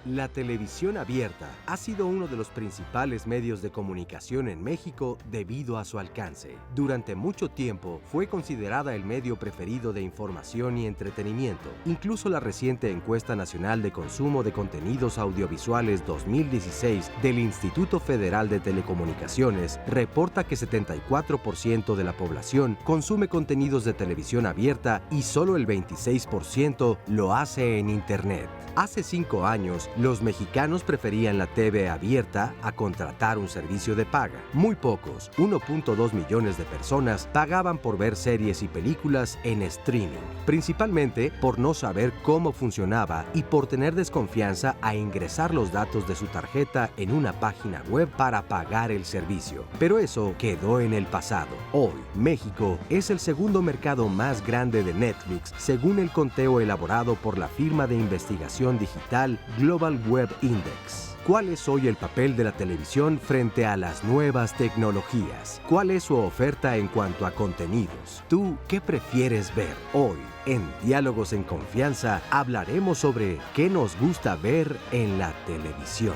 La televisión abierta ha sido uno de los principales medios de comunicación en México debido a su alcance. Durante mucho tiempo fue considerada el medio preferido de información y entretenimiento. Incluso la reciente Encuesta Nacional de Consumo de Contenidos Audiovisuales 2016 del Instituto Federal de Telecomunicaciones reporta que 74% de la población consume contenidos de televisión abierta y solo el 26% lo hace en Internet. Hace 5 años, los mexicanos preferían la TV abierta a contratar un servicio de paga. Muy pocos, 1.2 millones de personas, pagaban por ver series y películas en streaming, principalmente por no saber cómo funcionaba y por tener desconfianza a ingresar los datos de su tarjeta en una página web para pagar el servicio. Pero eso quedó en el pasado. Hoy, México es el segundo mercado más grande de Netflix, según el conteo elaborado por la firma de investigación digital Global Web Index. ¿Cuál es hoy el papel de la televisión frente a las nuevas tecnologías? ¿Cuál es su oferta en cuanto a contenidos? ¿Tú qué prefieres ver? Hoy, en Diálogos en Confianza, hablaremos sobre qué nos gusta ver en la televisión.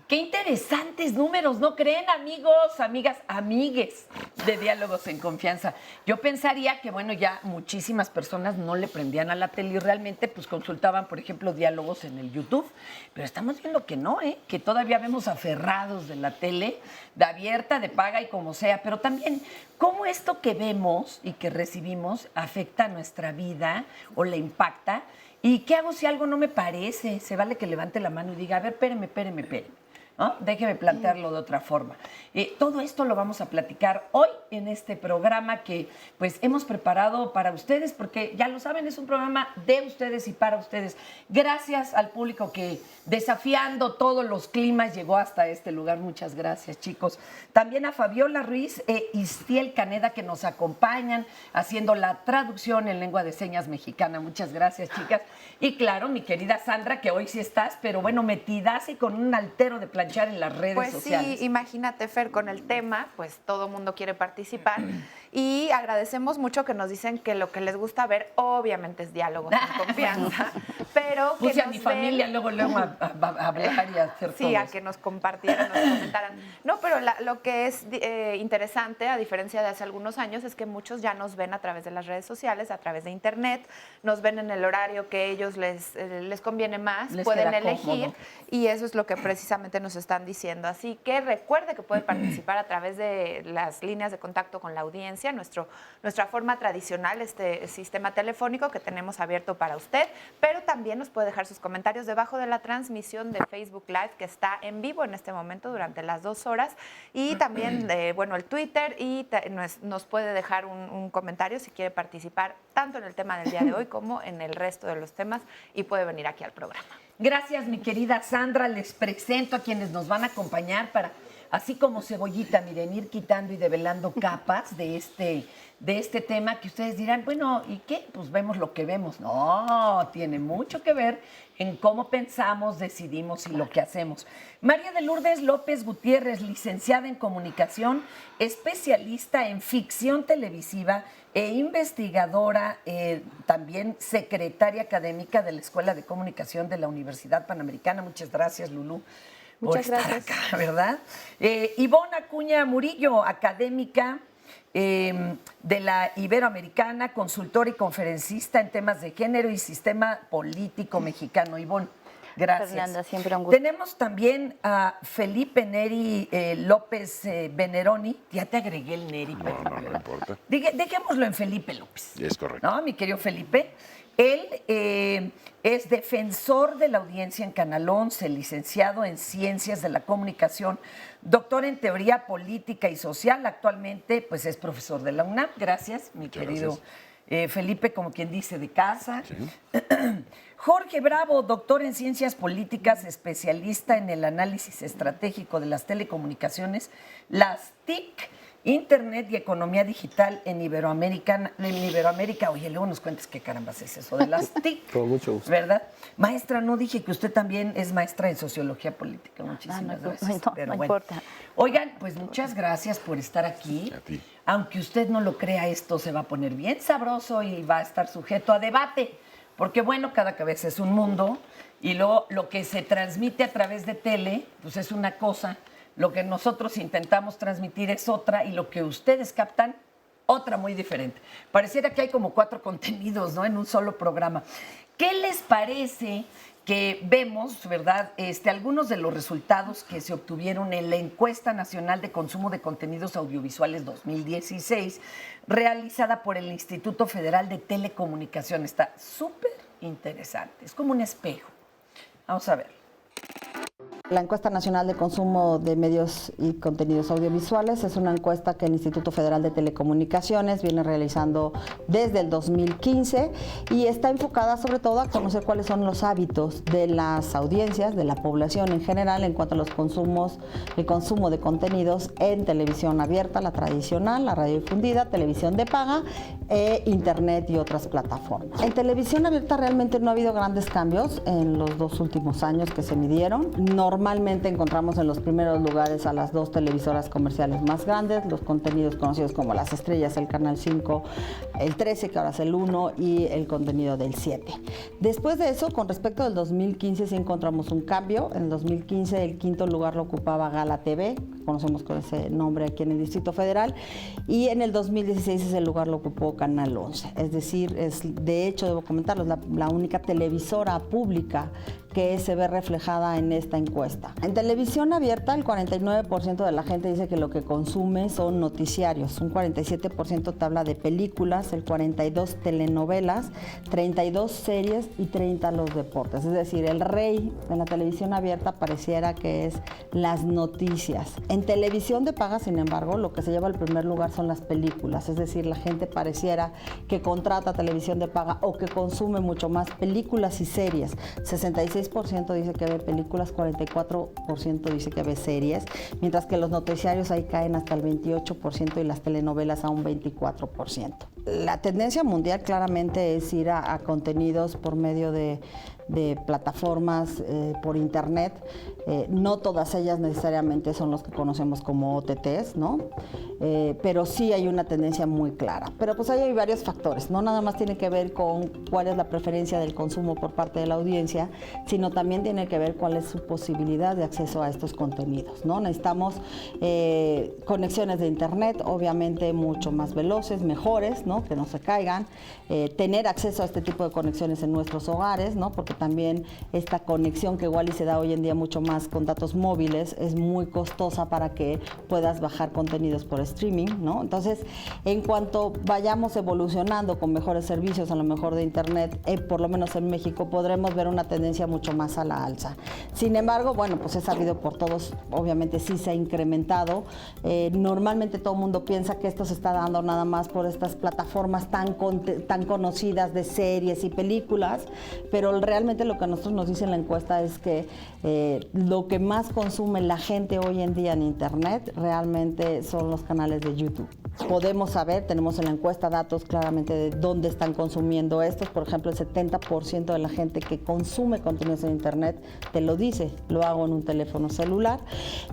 Qué interesantes números, ¿no creen, amigos, amigas, amigues de Diálogos en Confianza? Yo pensaría que, bueno, ya muchísimas personas no le prendían a la tele y realmente pues consultaban, por ejemplo, diálogos en el YouTube, pero estamos viendo que no, que todavía vemos aferrados de la tele, de abierta, de paga y como sea, pero también cómo esto que vemos y que recibimos afecta a nuestra vida o le impacta. ¿Y qué hago si algo no me parece? Se vale que levante la mano y diga, a ver, espéreme. ¿No? Déjeme plantearlo de otra forma. Todo esto lo vamos a platicar hoy en este programa que pues hemos preparado para ustedes, porque ya lo saben, es un programa de ustedes y para ustedes. Gracias al público que, desafiando todos los climas, llegó hasta este lugar. Muchas gracias, chicos. También a Fabiola Ruiz e Istiel Caneda, que nos acompañan haciendo la traducción en lengua de señas mexicana. Muchas gracias, chicas. Y claro, mi querida Sandra, que hoy sí estás, pero bueno, metidas y con un altero de planchar en las redes sociales. Pues sí, imagínate, Fer, con el tema, pues todo el mundo quiere participar y agradecemos mucho que nos dicen que lo que les gusta ver obviamente es Diálogos en Confianza, pero que puse a mi familia luego a hablar y a hacer sí, a que nos compartieran, nos comentaran. No, pero lo que es interesante, a diferencia de hace algunos años, es que muchos ya nos ven a través de las redes sociales, a través de internet, nos ven en el horario que ellos les conviene más, pueden elegir y eso es lo que precisamente nos están diciendo. Así que recuerde que puede participar a través de las líneas de contacto con la audiencia, nuestra forma tradicional, este sistema telefónico que tenemos abierto para usted, pero también nos puede dejar sus comentarios debajo de la transmisión de Facebook Live que está en vivo en este momento durante las 2 horas y también, el Twitter y nos puede dejar un comentario si quiere participar tanto en el tema del día de hoy como en el resto de los temas y puede venir aquí al programa. Gracias, mi querida Sandra. Les presento a quienes nos van a acompañar para, así como cebollita, miren, ir quitando y develando capas de este tema que ustedes dirán, bueno, ¿y qué? Pues vemos lo que vemos. No, tiene mucho que ver en cómo pensamos, decidimos y lo que hacemos. María de Lourdes López Gutiérrez, licenciada en comunicación, especialista en ficción televisiva e investigadora, también secretaria académica de la Escuela de Comunicación de la Universidad Panamericana. Muchas gracias, Lulú. Muchas gracias. Acá, ¿verdad? Ivonne Acuña Murillo, académica de la Iberoamericana, consultora y conferencista en temas de género y sistema político mexicano. Ivonne, gracias. Fernanda, siempre un gusto. Tenemos también a Felipe Neri López Veneroni. Ya te agregué el Neri. No importa. Dejémoslo en Felipe López. Es correcto. ¿No, mi querido Felipe? Él es defensor de la audiencia en Canal 11, licenciado en Ciencias de la Comunicación, doctor en Teoría Política y Social. Actualmente, pues, es profesor de la UNAM. Gracias, mi querido Felipe, como quien dice, de casa. Sí. Jorge Bravo, doctor en Ciencias Políticas, especialista en el análisis estratégico de las telecomunicaciones, las TIC, Internet y Economía Digital en Iberoamérica. Oye, luego nos cuentes qué carambas es eso de las TIC. Con mucho gusto. ¿Verdad? Maestra, no dije que usted también es maestra en Sociología Política. Muchísimas gracias. No importa. Oigan, pues muchas gracias por estar aquí. A ti. Aunque usted no lo crea, esto se va a poner bien sabroso y va a estar sujeto a debate. Porque, bueno, cada cabeza es un mundo y luego lo que se transmite a través de tele, pues es una cosa. Lo que nosotros intentamos transmitir es otra y lo que ustedes captan, otra muy diferente. Pareciera que hay como 4 contenidos, ¿no? En un solo programa. ¿Qué les parece que vemos, verdad, algunos de los resultados que se obtuvieron en la Encuesta Nacional de Consumo de Contenidos Audiovisuales 2016, realizada por el Instituto Federal de Telecomunicaciones? Está súper interesante, es como un espejo. Vamos a ver. La Encuesta Nacional de Consumo de Medios y Contenidos Audiovisuales es una encuesta que el Instituto Federal de Telecomunicaciones viene realizando desde el 2015 y está enfocada sobre todo a conocer cuáles son los hábitos de las audiencias, de la población en general en cuanto a el consumo de contenidos en televisión abierta, la tradicional, la radiodifundida, televisión de paga, internet y otras plataformas. En televisión abierta realmente no ha habido grandes cambios en los 2 últimos años que se midieron. Normalmente encontramos en los primeros lugares a las 2 televisoras comerciales más grandes, los contenidos conocidos como Las Estrellas, el Canal 5, el 13, que ahora es el 1, y el contenido del 7. Después de eso, con respecto del 2015, sí encontramos un cambio. En el 2015 el 5º lugar lo ocupaba Gala TV, conocemos con ese nombre aquí en el Distrito Federal, y en el 2016 ese lugar lo ocupó Canal 11. Es decir, de hecho, debo comentarlo, es la única televisora pública que se ve reflejada en esta encuesta. En televisión abierta, el 49% de la gente dice que lo que consume son noticiarios, un 47% te habla de películas, el 42% telenovelas, 32% series y 30% los deportes. Es decir, el rey en la televisión abierta pareciera que es las noticias. En televisión de paga, sin embargo, lo que se lleva al primer lugar son las películas. Es decir, la gente pareciera que contrata televisión de paga o que consume mucho más películas y series. 66% dice que ve películas, 44% dice que ve series, mientras que los noticiarios ahí caen hasta el 28% y las telenovelas a un 24%. La tendencia mundial claramente es ir a contenidos por medio de plataformas por internet. No todas ellas necesariamente son los que conocemos como OTTs, ¿no? Pero sí hay una tendencia muy clara. Pero pues ahí hay varios factores, no nada más tiene que ver con cuál es la preferencia del consumo por parte de la audiencia, sino también tiene que ver cuál es su posibilidad de acceso a estos contenidos, ¿no? Necesitamos conexiones de internet, obviamente mucho más veloces, mejores, ¿no? Que no se caigan, tener acceso a este tipo de conexiones en nuestros hogares, ¿no? Porque también esta conexión que igual y se da hoy en día mucho más con datos móviles es muy costosa para que puedas bajar contenidos por streaming, ¿no? Entonces, en cuanto vayamos evolucionando con mejores servicios, a lo mejor de internet, por lo menos en México, podremos ver una tendencia mucho más a la alza. Sin embargo, bueno, pues es sabido por todos, obviamente sí se ha incrementado. Normalmente todo el mundo piensa que esto se está dando nada más por estas plataformas tan conocidas de series y películas, pero realmente lo que a nosotros nos dice en la encuesta es que lo que más consume la gente hoy en día en internet realmente son los canales de YouTube. Podemos saber, tenemos en la encuesta datos claramente de dónde están consumiendo estos. Por ejemplo, el 70% de la gente que consume contenidos en internet te lo dice, lo hago en un teléfono celular,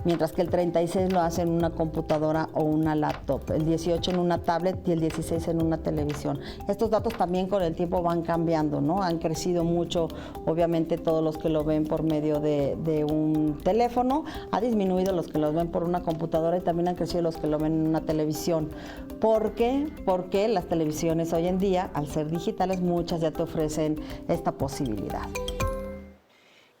mientras que el 36% lo hace en una computadora o una laptop, el 18% en una tablet y el 16% en una televisión. Estos datos también con el tiempo van cambiando, ¿no? Han crecido mucho, obviamente todos los que lo ven por medio de un teléfono, ha disminuido los que los ven por una computadora y también han crecido los que lo ven en una televisión. ¿Por qué? Porque las televisiones hoy en día, al ser digitales, muchas ya te ofrecen esta posibilidad.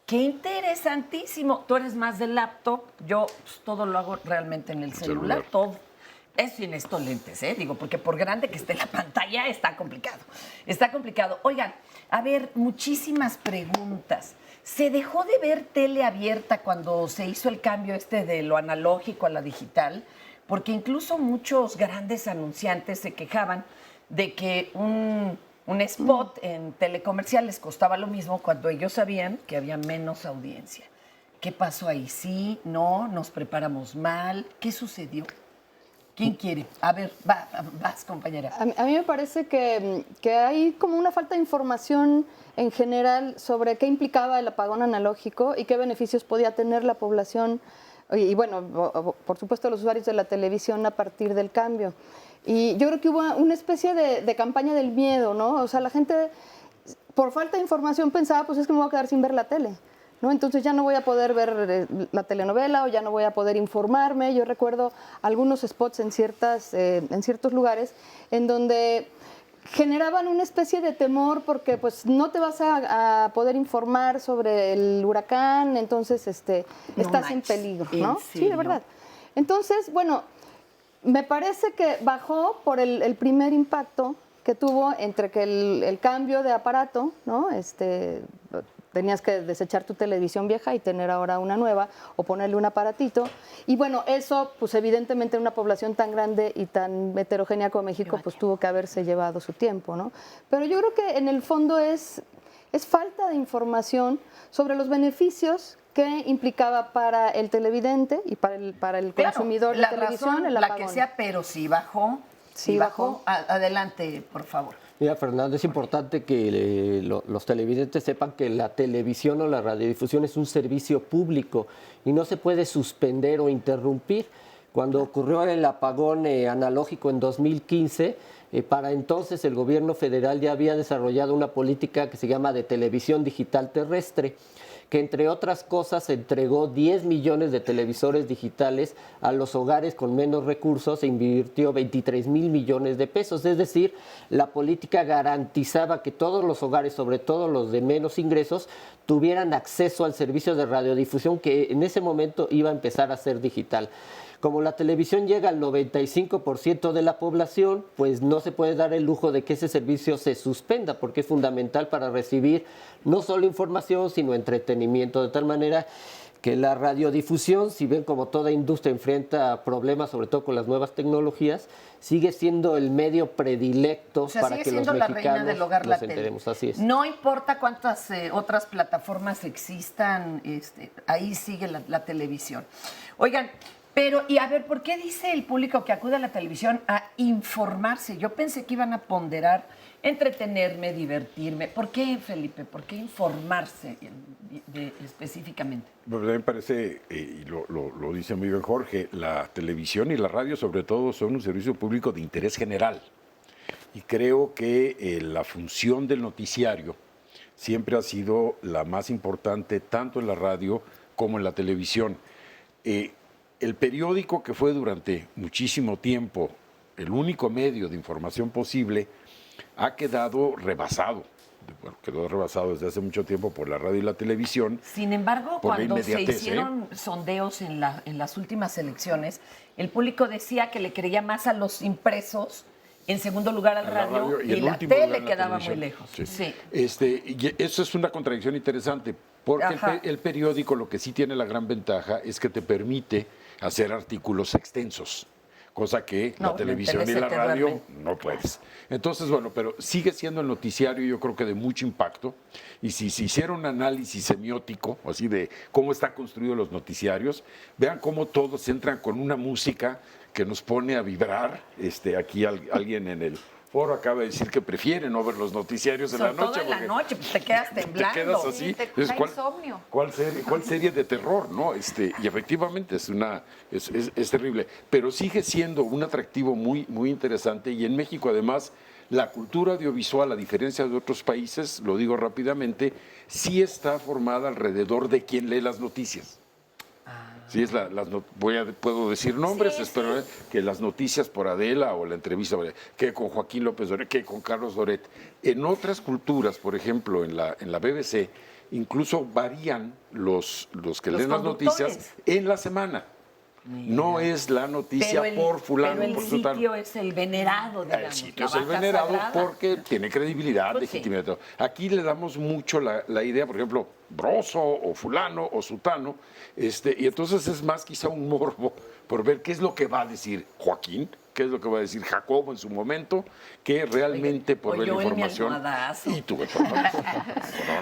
¡Qué interesantísimo! Tú eres más de laptop, yo pues, todo lo hago realmente en el celular, todo. Eso sin estos lentes, digo, porque por grande que esté la pantalla está complicado. Está complicado. Oigan, a ver, muchísimas preguntas. ¿Se dejó de ver tele abierta cuando se hizo el cambio de lo analógico a la digital? Porque incluso muchos grandes anunciantes se quejaban de que un spot en telecomerciales costaba lo mismo cuando ellos sabían que había menos audiencia. ¿Qué pasó ahí? ¿Sí? ¿No? ¿Nos preparamos mal? ¿Qué sucedió? ¿Quién quiere? A ver, vas, compañera. A mí me parece que hay como una falta de información en general sobre qué implicaba el apagón analógico y qué beneficios podía tener la población y bueno, por supuesto los usuarios de la televisión a partir del cambio. Y yo creo que hubo una especie de campaña del miedo, ¿no? O sea, la gente por falta de información pensaba, pues es que me voy a quedar sin ver la tele, ¿no? Entonces ya no voy a poder ver la telenovela o ya no voy a poder informarme. Yo recuerdo algunos spots en ciertos lugares en donde generaban una especie de temor porque pues no te vas a poder informar sobre el huracán, entonces estás en peligro, ¿no? Sí, de verdad. Entonces, bueno, me parece que bajó por el primer impacto que tuvo entre que el cambio de aparato, ¿no? Tenías que desechar tu televisión vieja y tener ahora una nueva o ponerle un aparatito. Y bueno, eso, pues evidentemente en una población tan grande y tan heterogénea como México, pues tuvo que haberse llevado su tiempo, ¿no? Pero yo creo que en el fondo es falta de información sobre los beneficios que implicaba para el televidente y para el consumidor de televisión el apagón. La que sea, pero sí bajó. Sí bajó. Adelante, por favor. Mira, Fernando, es importante que los televidentes sepan que la televisión o la radiodifusión es un servicio público y no se puede suspender o interrumpir. Cuando ocurrió el apagón analógico en 2015, para entonces el gobierno federal ya había desarrollado una política que se llama de televisión digital terrestre, que entre otras cosas entregó 10 millones de televisores digitales a los hogares con menos recursos e invirtió 23,000 millones de pesos. Es decir, la política garantizaba que todos los hogares, sobre todo los de menos ingresos, tuvieran acceso al servicio de radiodifusión que en ese momento iba a empezar a ser digital. Como la televisión llega al 95% de la población, pues no se puede dar el lujo de que ese servicio se suspenda, porque es fundamental para recibir no solo información, sino entretenimiento, de tal manera que la radiodifusión, si bien como toda industria enfrenta problemas, sobre todo con las nuevas tecnologías, sigue siendo el medio predilecto para que los mexicanos nos enteremos. Así es. No importa cuántas otras plataformas existan, ahí sigue la televisión. Oigan, pero, y a ver, ¿por qué dice el público que acude a la televisión a informarse? Yo pensé que iban a ponderar entretenerme, divertirme. ¿Por qué, Felipe? ¿Por qué informarse específicamente? Pues a mí me parece, y lo dice muy bien Jorge, la televisión y la radio sobre todo son un servicio público de interés general. Y creo que la función del noticiario siempre ha sido la más importante tanto en la radio como en la televisión. El periódico, que fue durante muchísimo tiempo el único medio de información posible, ha quedado rebasado. Bueno, quedó rebasado desde hace mucho tiempo por la radio y la televisión. Sin embargo, cuando se hicieron sondeos en las últimas elecciones, el público decía que le creía más a los impresos, en segundo lugar al radio, y la tele quedaba muy lejos. Sí. Sí. Y eso es una contradicción interesante, porque el periódico lo que sí tiene la gran ventaja es que te permite hacer artículos extensos, cosa que la televisión y la radio no puedes. Entonces, bueno, pero sigue siendo el noticiario, yo creo que de mucho impacto, y si se hiciera un análisis semiótico, así de cómo están construidos los noticiarios, vean cómo todos entran con una música que nos pone a vibrar. Aquí alguien en el foro acaba de decir que prefiere no ver los noticiarios en la noche. Todo en la noche, pues te quedas temblando. Te quedas así. Te insomnio. ¿Cuál serie de terror, no? Y efectivamente es terrible, pero sigue siendo un atractivo muy, muy interesante. Y en México, además, la cultura audiovisual, a diferencia de otros países, lo digo rápidamente, sí está formada alrededor de quien lee las noticias. Sí, puedo decir nombres, espero que las noticias por Adela o la entrevista que con Joaquín López Doret, que con Carlos Doret. En otras culturas, por ejemplo, en la BBC, incluso varían los que leen las noticias en la semana. Mira. No es la noticia por fulano, pero por sutano. El sitio es el venerado, digamos. El sitio es el venerado sagrada. Porque tiene credibilidad, pues legitimidad. Sí. Aquí le damos mucho la idea, por ejemplo, Broso o fulano o sutano, y entonces es más quizá un morbo por ver qué es lo que va a decir Joaquín qué es lo que va a decir Jacobo en su momento, que realmente por ver la información. Y tú,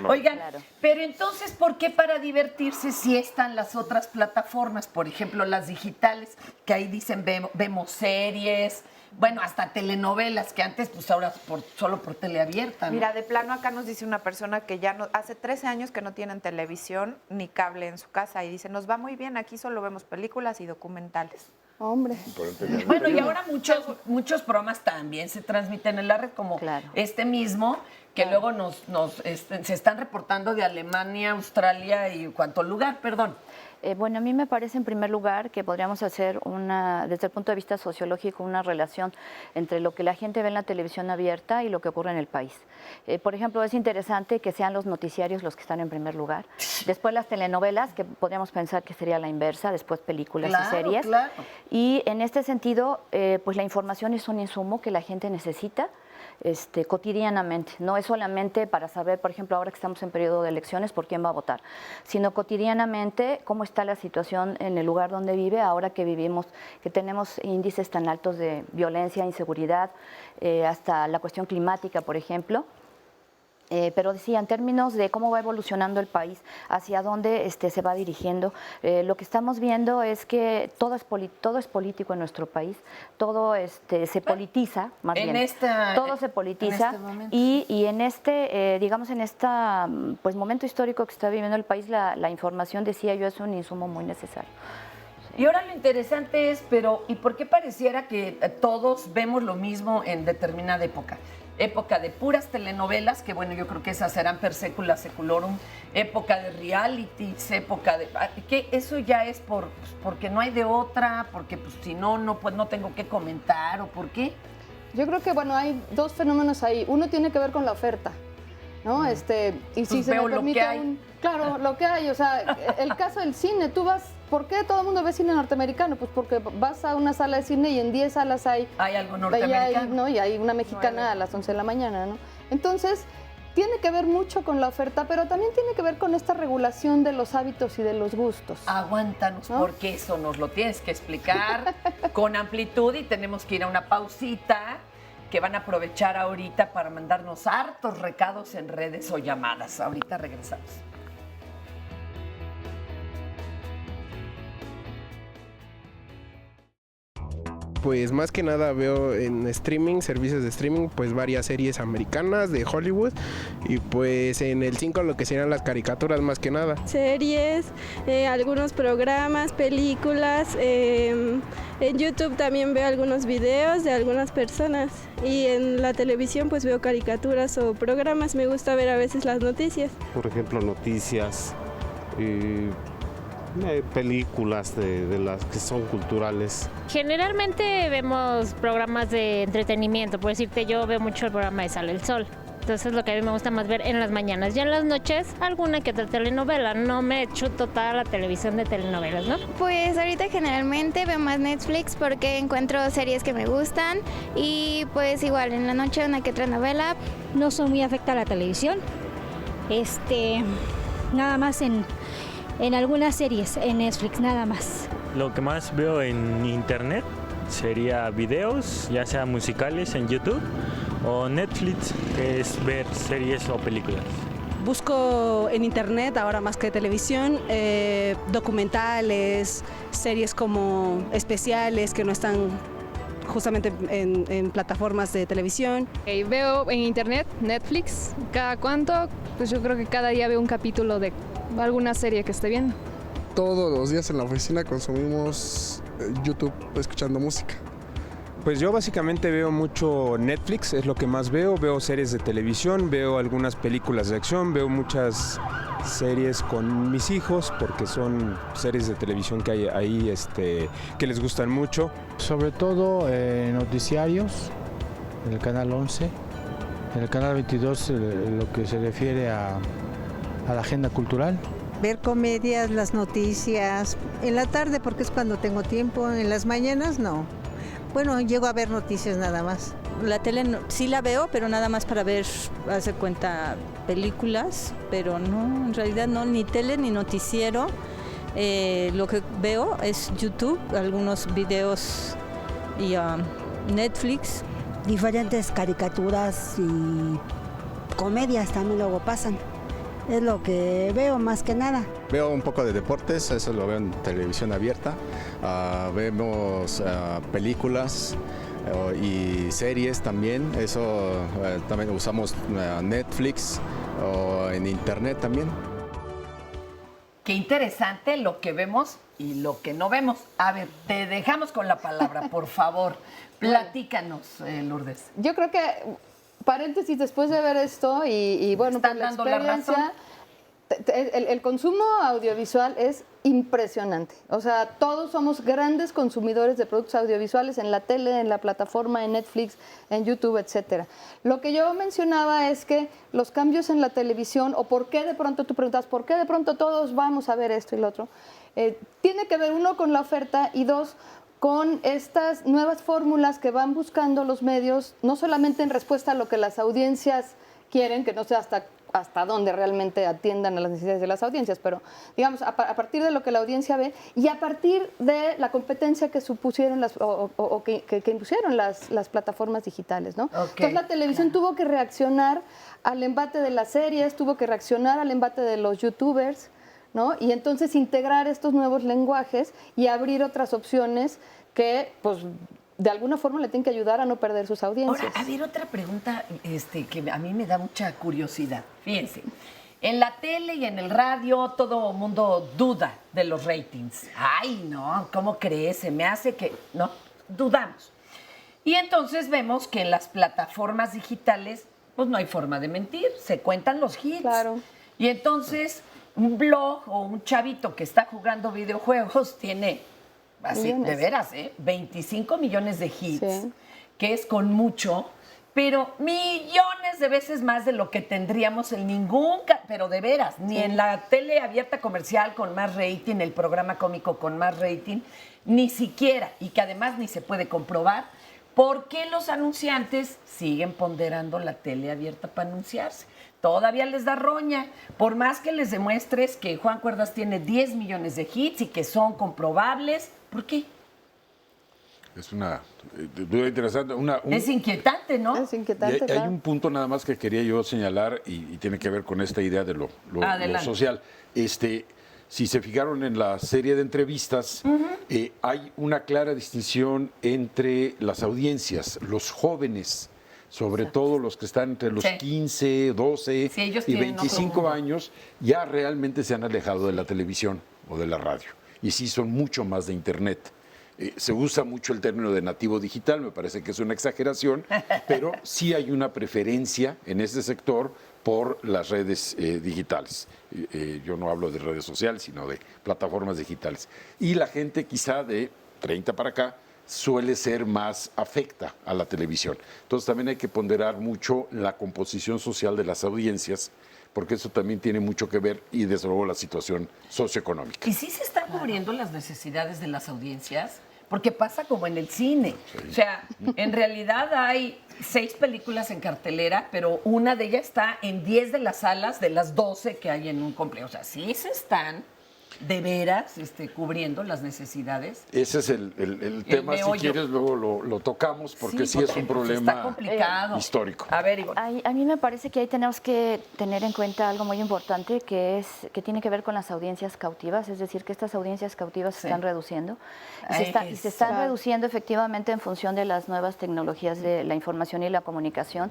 Oigan, pero entonces, ¿por qué para divertirse si están las otras plataformas? Por ejemplo, las digitales, que ahí dicen vemos series, bueno, hasta telenovelas, que antes, pues ahora solo por teleabierta, ¿no? Mira, de plano acá nos dice una persona que ya no, hace 13 años que no tienen televisión ni cable en su casa y dice, nos va muy bien, aquí solo vemos películas y documentales. Hombre. Bueno, y ahora muchos programas también se transmiten en la red, como este mismo, que luego se están reportando de Alemania, Australia y cuánto lugar, perdón. Bueno, a mí me parece en primer lugar que podríamos hacer desde el punto de vista sociológico, una relación entre lo que la gente ve en la televisión abierta y lo que ocurre en el país. Por ejemplo, es interesante que sean los noticiarios los que están en primer lugar, después las telenovelas, que podríamos pensar que sería la inversa, después películas y series. Claro. Y en este sentido, pues la información es un insumo que la gente necesita cotidianamente. No es solamente para saber, por ejemplo, ahora que estamos en periodo de elecciones, por quién va a votar, sino cotidianamente cómo está la situación en el lugar donde vive, ahora que vivimos, que tenemos índices tan altos de violencia, inseguridad, hasta la cuestión climática, por ejemplo. Pero decía, en términos de cómo va evolucionando el país, hacia dónde se va dirigiendo, lo que estamos viendo es que todo es político en nuestro país, todo se politiza, más bien, todo se politiza, y en digamos, en este pues, momento histórico que está viviendo el país, la información, decía yo, es un insumo muy necesario. Y ahora lo interesante es, ¿y por qué pareciera que todos vemos lo mismo en determinada época? Época de puras telenovelas, que bueno, yo creo que esas serán per secula seculorum, época de realities, época de... que eso ya es porque no hay de otra, porque pues si no, pues no tengo que comentar, ¿o por qué? Yo creo que, bueno, hay dos fenómenos ahí. Uno tiene que ver con la oferta, ¿no? Y si pues se me permite lo que hay. Claro, lo que hay, o sea, el caso del cine, tú vas... ¿Por qué todo el mundo ve cine norteamericano? Pues porque vas a una sala de cine y en 10 salas hay algo norteamericano. Y hay una mexicana a las 11 de la mañana, ¿no? Entonces, tiene que ver mucho con la oferta, pero también tiene que ver con esta regulación de los hábitos y de los gustos. Aguántanos, ¿no? Porque eso nos lo tienes que explicar con amplitud y tenemos que ir a una pausita que van a aprovechar ahorita para mandarnos hartos recados en redes o llamadas. Ahorita regresamos. Pues más que nada veo en streaming, servicios de streaming, pues varias series americanas de Hollywood y pues en el 5 lo que serían las caricaturas más que nada. Series, algunos programas, películas, en YouTube también veo algunos videos de algunas personas y en la televisión pues veo caricaturas o programas, me gusta ver a veces las noticias. Por ejemplo, noticias, películas de las que son culturales. Generalmente vemos programas de entretenimiento, por decirte, yo veo mucho el programa de Sale el Sol. Entonces lo que a mí me gusta más ver en las mañanas. Ya en las noches, alguna que otra telenovela. No me chuto toda la televisión de telenovelas, ¿no? Pues ahorita generalmente veo más Netflix porque encuentro series que me gustan y pues igual en la noche una que otra novela. No soy muy afecta a la televisión. Nada más en algunas series, en Netflix, nada más. Lo que más veo en internet sería videos, ya sea musicales en YouTube o Netflix, que es ver series o películas. Busco en internet, ahora más que televisión, documentales, series como especiales que no están justamente en plataformas de televisión. Veo en internet, Netflix, cada cuánto, pues yo creo que cada día veo un capítulo de alguna serie que esté viendo. Todos los días en la oficina consumimos YouTube escuchando música. Pues yo básicamente veo mucho Netflix, es lo que más veo series de televisión, veo algunas películas de acción, veo muchas series con mis hijos porque son series de televisión que hay ahí que les gustan mucho. Sobre todo noticiarios en el canal 11, en el canal 22 lo que se refiere a la agenda cultural. Ver comedias, las noticias, en la tarde porque es cuando tengo tiempo, en las mañanas no. Bueno, llego a ver noticias nada más. La tele sí la veo, pero nada más para ver, hacer cuenta, películas, pero no, en realidad no, ni tele ni noticiero. Lo que veo es YouTube, algunos videos y Netflix. Diferentes caricaturas y comedias también luego pasan. Es lo que veo más que nada. Veo un poco de deportes, eso lo veo en televisión abierta. Vemos películas y series también. Eso también usamos Netflix o en internet también. Qué interesante lo que vemos y lo que no vemos. A ver, te dejamos con la palabra, por favor. Platícanos, Lourdes. Yo creo que, paréntesis, después de ver esto y bueno, por la dando la experiencia, el consumo audiovisual es impresionante. O sea, todos somos grandes consumidores de productos audiovisuales en la tele, en la plataforma, en Netflix, en YouTube, etcétera. Lo que yo mencionaba es que los cambios en la televisión, o por qué de pronto, tú preguntas, ¿por qué de pronto todos vamos a ver esto y lo otro? Tiene que ver, uno, con la oferta y dos, con estas nuevas fórmulas que van buscando los medios, no solamente en respuesta a lo que las audiencias quieren, que no sé hasta dónde realmente atiendan a las necesidades de las audiencias, pero digamos, a partir de lo que la audiencia ve y a partir de la competencia que supusieron que impusieron las plataformas digitales, ¿no? Entonces la televisión tuvo que reaccionar al embate de las series, tuvo que reaccionar al embate de los youtubers, ¿no? Y entonces integrar estos nuevos lenguajes y abrir otras opciones que, pues, de alguna forma le tienen que ayudar a no perder sus audiencias. Ahora, a ver, otra pregunta que a mí me da mucha curiosidad. Fíjense, en la tele y en el radio todo el mundo duda de los ratings. Ay, no, ¿cómo crees? Se me hace que... No, dudamos. Y entonces vemos que en las plataformas digitales, pues no hay forma de mentir, se cuentan los hits. Claro. Y entonces un blog o un chavito que está jugando videojuegos tiene, así, de veras, 25 millones de hits, que es con mucho, pero millones de veces más de lo que tendríamos en pero de veras, ni en la tele abierta comercial con más rating, el programa cómico con más rating, ni siquiera, y que además ni se puede comprobar, ¿por qué los anunciantes siguen ponderando la tele abierta para anunciarse? Todavía les da roña, por más que les demuestres que Juan Cuerdas tiene 10 millones de hits y que son comprobables, ¿por qué? Es una duda interesante. Es inquietante, ¿no? Es inquietante, hay un punto nada más que quería yo señalar y tiene que ver con esta idea de lo social. Si se fijaron en la serie de entrevistas, hay una clara distinción entre las audiencias, los jóvenes, sobre todo los que están entre los 15, 12 y 25 años, ya realmente se han alejado de la televisión o de la radio. Y sí son mucho más de Internet. Se usa mucho el término de nativo digital, me parece que es una exageración, pero sí hay una preferencia en ese sector por las redes digitales. Yo no hablo de redes sociales, sino de plataformas digitales. Y la gente quizá de 30 para acá suele ser más afecta a la televisión. Entonces también hay que ponderar mucho la composición social de las audiencias, porque eso también tiene mucho que ver y desde luego la situación socioeconómica. ¿Y sí se están cubriendo las necesidades de las audiencias? Porque pasa como en el cine. O sea, en realidad hay 6 películas en cartelera, pero una de ellas está en 10 de las salas de las 12 que hay en un complejo. O sea, sí se están de veras cubriendo las necesidades. Ese es el tema, si quieres luego lo tocamos, porque sí es un problema histórico. A ver, Ivonne. A mí me parece que ahí tenemos que tener en cuenta algo muy importante, que tiene que ver con las audiencias cautivas, es decir, que estas audiencias cautivas se están reduciendo. Y se están reduciendo efectivamente en función de las nuevas tecnologías de la información y la comunicación,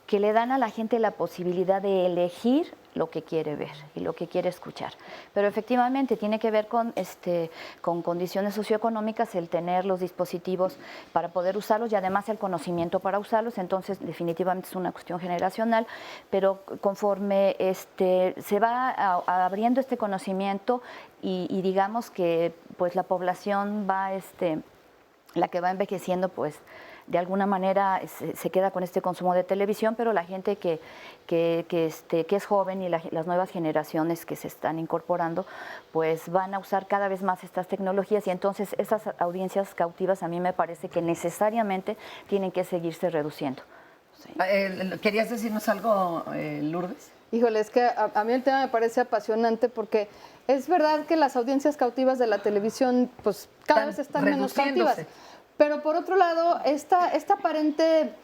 que le dan a la gente la posibilidad de elegir lo que quiere ver y lo que quiere escuchar. Pero efectivamente tiene que ver con condiciones socioeconómicas, el tener los dispositivos para poder usarlos y además el conocimiento para usarlos. Entonces definitivamente es una cuestión generacional, pero conforme se va abriendo este conocimiento y digamos que pues la población va la que va envejeciendo, pues de alguna manera se queda con este consumo de televisión, pero la gente que es joven y las nuevas generaciones que se están incorporando, pues van a usar cada vez más estas tecnologías y entonces esas audiencias cautivas a mí me parece que necesariamente tienen que seguirse reduciendo. Sí. ¿Querías decirnos algo, Lourdes? Híjole, es que a mí el tema me parece apasionante porque es verdad que las audiencias cautivas de la televisión pues cada vez están menos cautivas. Pero por otro lado, esta aparente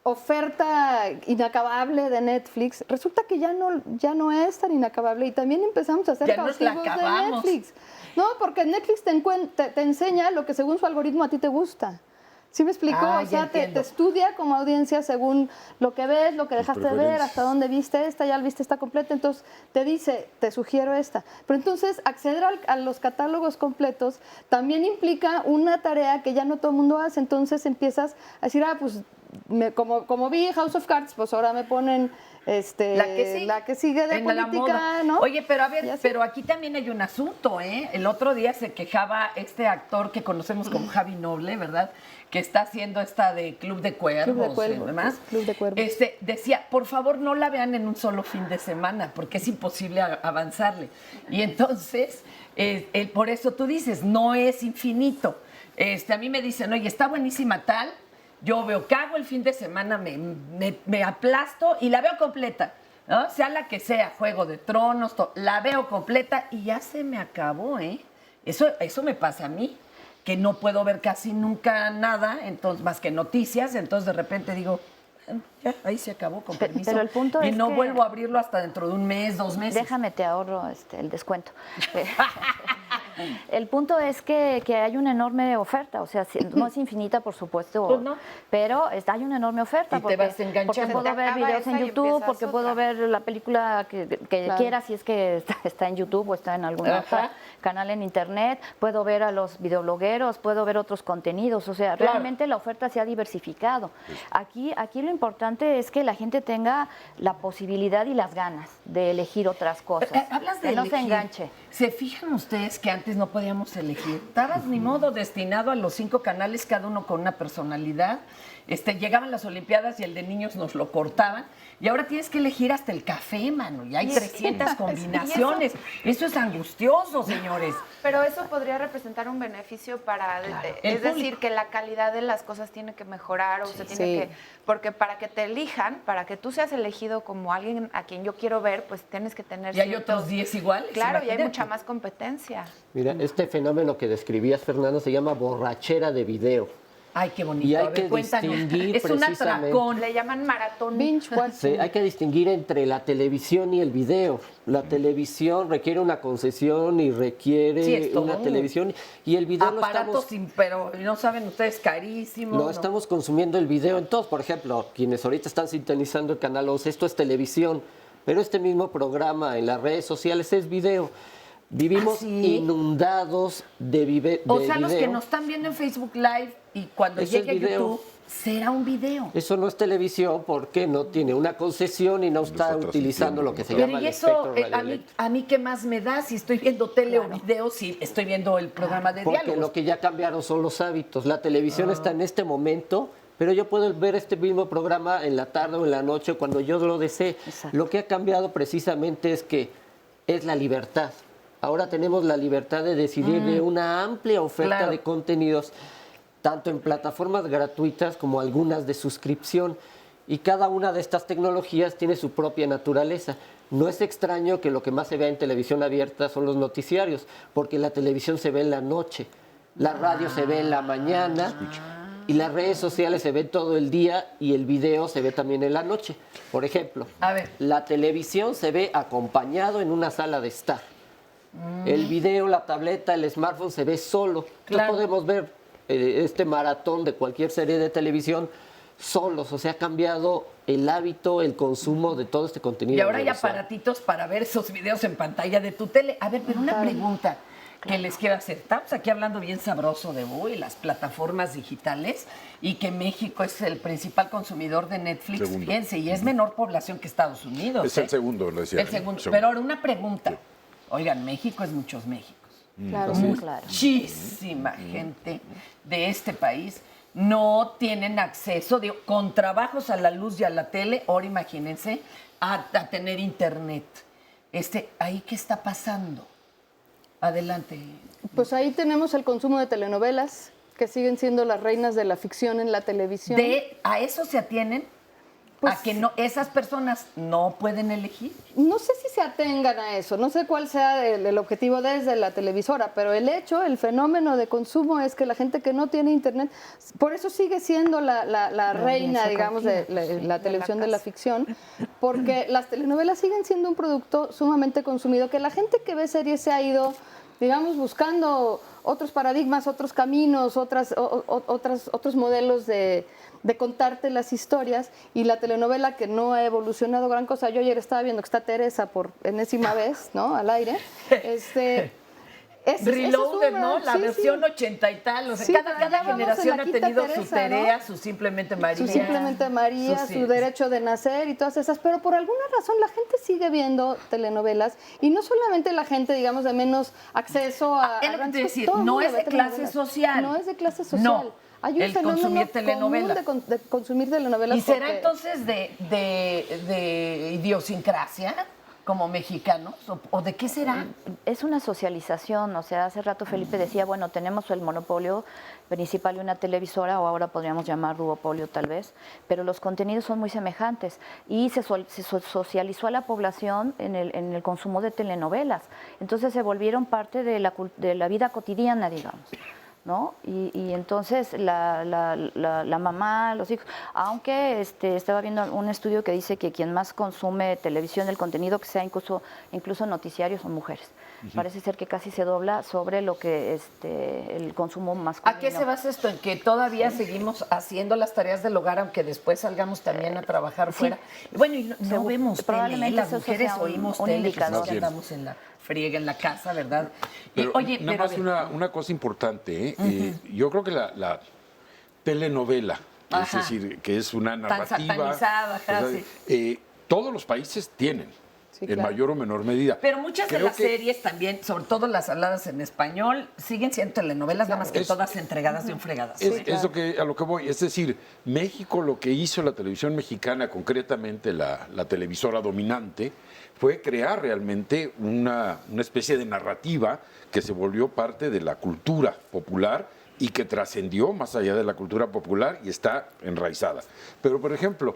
oferta inacabable de Netflix, resulta que ya no es tan inacabable y también empezamos a ser cautivos de Netflix. No, porque Netflix te enseña lo que según su algoritmo a ti te gusta. ¿Sí me explico? O sea, te estudia como audiencia según lo que ves, lo que dejaste de ver, hasta dónde viste esta, ya la viste esta completa, entonces te dice, te sugiero esta. Pero entonces acceder a los catálogos completos también implica una tarea que ya no todo el mundo hace, entonces empiezas a decir, pues como vi House of Cards, pues ahora me ponen la que sigue de política, ¿no? Oye, pero a ver, pero aquí también hay un asunto, ¿eh? El otro día se quejaba este actor que conocemos como Javi Noble, ¿verdad? Que está haciendo esta de Club de Cuervos y demás. Club de Cuervos. Decía, por favor, no la vean en un solo fin de semana, porque es imposible avanzarle. Y entonces, por eso tú dices, no es infinito. A mí me dicen, oye, está buenísima tal. Yo veo, cago el fin de semana, me aplasto y la veo completa, ¿no? Sea la que sea, Juego de Tronos, la veo completa y ya se me acabó, ¿eh? Eso me pasa a mí, que no puedo ver casi nunca nada, entonces más que noticias, entonces de repente digo, ya, ahí se acabó, con permiso. Pero el punto y es no que vuelvo a abrirlo hasta dentro de un mes, 2 meses. Déjame, te ahorro el descuento. El punto es que hay una enorme oferta, o sea, no es infinita, por supuesto, pues no, pero hay una enorme oferta. Y te vas enganchando. Porque puedo ver videos en YouTube, porque puedo ver la película que quiera, si es que está en YouTube o está en algún otro canal en Internet, puedo ver a los videoblogueros, puedo ver otros contenidos, o sea, realmente la oferta se ha diversificado. Aquí lo importante es que la gente tenga la posibilidad y las ganas de elegir otras cosas. Hablas de que no elegir. se enganche. ¿Se fijan ustedes que antes no podíamos elegir? Estabas ni modo destinado a los 5 canales, cada uno con una personalidad. Llegaban las Olimpiadas y el de niños nos lo cortaban. Y ahora tienes que elegir hasta el café, mano. Y hay 300 combinaciones. Eso es angustioso, señores. Pero eso podría representar un beneficio para... Es decir, que la calidad de las cosas tiene que mejorar o se tiene que... Porque para que te elijan, para que tú seas elegido como alguien a quien yo quiero ver, pues tienes que tener... Y hay otros 10 iguales. Claro, y hay mucha más competencia. Mira, este fenómeno que describías, Fernando, se llama borrachera de video. Ay, qué bonito. Y hay que distinguir es un atracón, le llaman maratón. Binge watching. Sí, hay que distinguir entre la televisión y el video. La televisión requiere una concesión y requiere una televisión. Y el video aparatos, pero no saben ustedes, carísimo. No, estamos consumiendo el video en todos. Por ejemplo, quienes ahorita están sintonizando el canal 11, esto es televisión. Pero este mismo programa en las redes sociales es video. Vivimos inundados de video. O sea, los que nos están viendo en Facebook Live y cuando llegue a YouTube, será un video. Eso no es televisión porque no tiene una concesión y no está utilizando lo que se llama el espectro radioeléctrico. A mí qué más me da si estoy viendo tele o video, si estoy viendo el programa de diálogos. Porque lo que ya cambiaron son los hábitos. La televisión está en este momento, pero yo puedo ver este mismo programa en la tarde o en la noche cuando yo lo desee. Exacto. Lo que ha cambiado precisamente es la libertad. Ahora tenemos la libertad de decidir de una amplia oferta de contenidos, tanto en plataformas gratuitas como algunas de suscripción. Y cada una de estas tecnologías tiene su propia naturaleza. No es extraño que lo que más se vea en televisión abierta son los noticiarios, porque la televisión se ve en la noche, la radio se ve en la mañana y las redes sociales se ven todo el día y el video se ve también en la noche. Por ejemplo, la televisión se ve acompañado en una sala de estar. El video, la tableta, el smartphone se ve solo. No podemos ver este maratón de cualquier serie de televisión solos. O sea, ha cambiado el hábito, el consumo de todo este contenido. Y ahora hay aparatitos para ver esos videos en pantalla de tu tele. A ver, pero una pregunta que les quiero hacer. Estamos aquí hablando bien sabroso de las plataformas digitales y que México es el principal consumidor de Netflix. Fíjense, y es menor población que Estados Unidos. Es el segundo, lo decía. El segundo. Pero ahora una pregunta. Oigan, México es muchos Méxicos. Claro, Muchísima gente de este país no tienen acceso, con trabajos a la luz y a la tele, ahora imagínense, a tener internet. ¿Ahí qué está pasando? Adelante. Pues ahí tenemos el consumo de telenovelas, que siguen siendo las reinas de la ficción en la televisión. ¿A eso se atienen? a que no, esas personas no pueden elegir. No sé si se atengan a eso, no sé cuál sea el objetivo desde la televisora, pero el fenómeno de consumo es que la gente que no tiene internet, por eso sigue siendo la reina, digamos, de la televisión de la ficción, porque las telenovelas siguen siendo un producto sumamente consumido, que la gente que ve series se ha ido, digamos, buscando otros paradigmas, otros caminos, otros modelos de contarte las historias, y la telenovela que no ha evolucionado gran cosa. Yo ayer estaba viendo que está Teresa por enésima vez, ¿no? Al aire. Reloaded, ¿no? La versión 80 y tal. O sea, cada generación ha tenido Teresa, su Terea, ¿no? Su Simplemente María. Su Simplemente María, su Derecho de Nacer y todas esas. Pero por alguna razón la gente sigue viendo telenovelas, y no solamente la gente, digamos, de menos acceso a... no es de clase social. No es de clase social. No. Hay un fenómeno consumir telenovelas. común de consumir telenovelas. ¿Y será entonces de idiosincrasia como mexicanos? ¿O de qué será? Es una socialización. O sea, hace rato Felipe decía, bueno, tenemos el monopolio principal de una televisora, o ahora podríamos llamar duopolio tal vez, pero los contenidos son muy semejantes, y se socializó a la población en el consumo de telenovelas. Entonces se volvieron parte de la vida cotidiana, digamos, ¿no? Y entonces la mamá, los hijos, aunque estaba viendo un estudio que dice que quien más consume televisión, el contenido que sea incluso noticiarios, son mujeres. Parece ser que casi se dobla sobre lo que el consumo masculino. ¿A qué se basa esto? ¿En que todavía seguimos haciendo las tareas del hogar, aunque después salgamos también a trabajar fuera? Bueno, y no vemos tele, las mujeres oímos tele, pues andamos en la friega en la casa, ¿verdad? Pero, oye, nada más una cosa importante, yo creo que la telenovela, es decir, que es una narrativa, satanizada, todos los países tienen. Sí, claro. En mayor o menor medida. Pero muchas de las series también, sobre todo las habladas en español, siguen siendo telenovelas, nada más que todas entregadas de un fregadazo. Es a lo que voy. Es decir, México, lo que hizo la televisión mexicana, concretamente la televisora dominante, fue crear realmente una especie de narrativa que se volvió parte de la cultura popular y que trascendió más allá de la cultura popular y está enraizada. Pero, por ejemplo,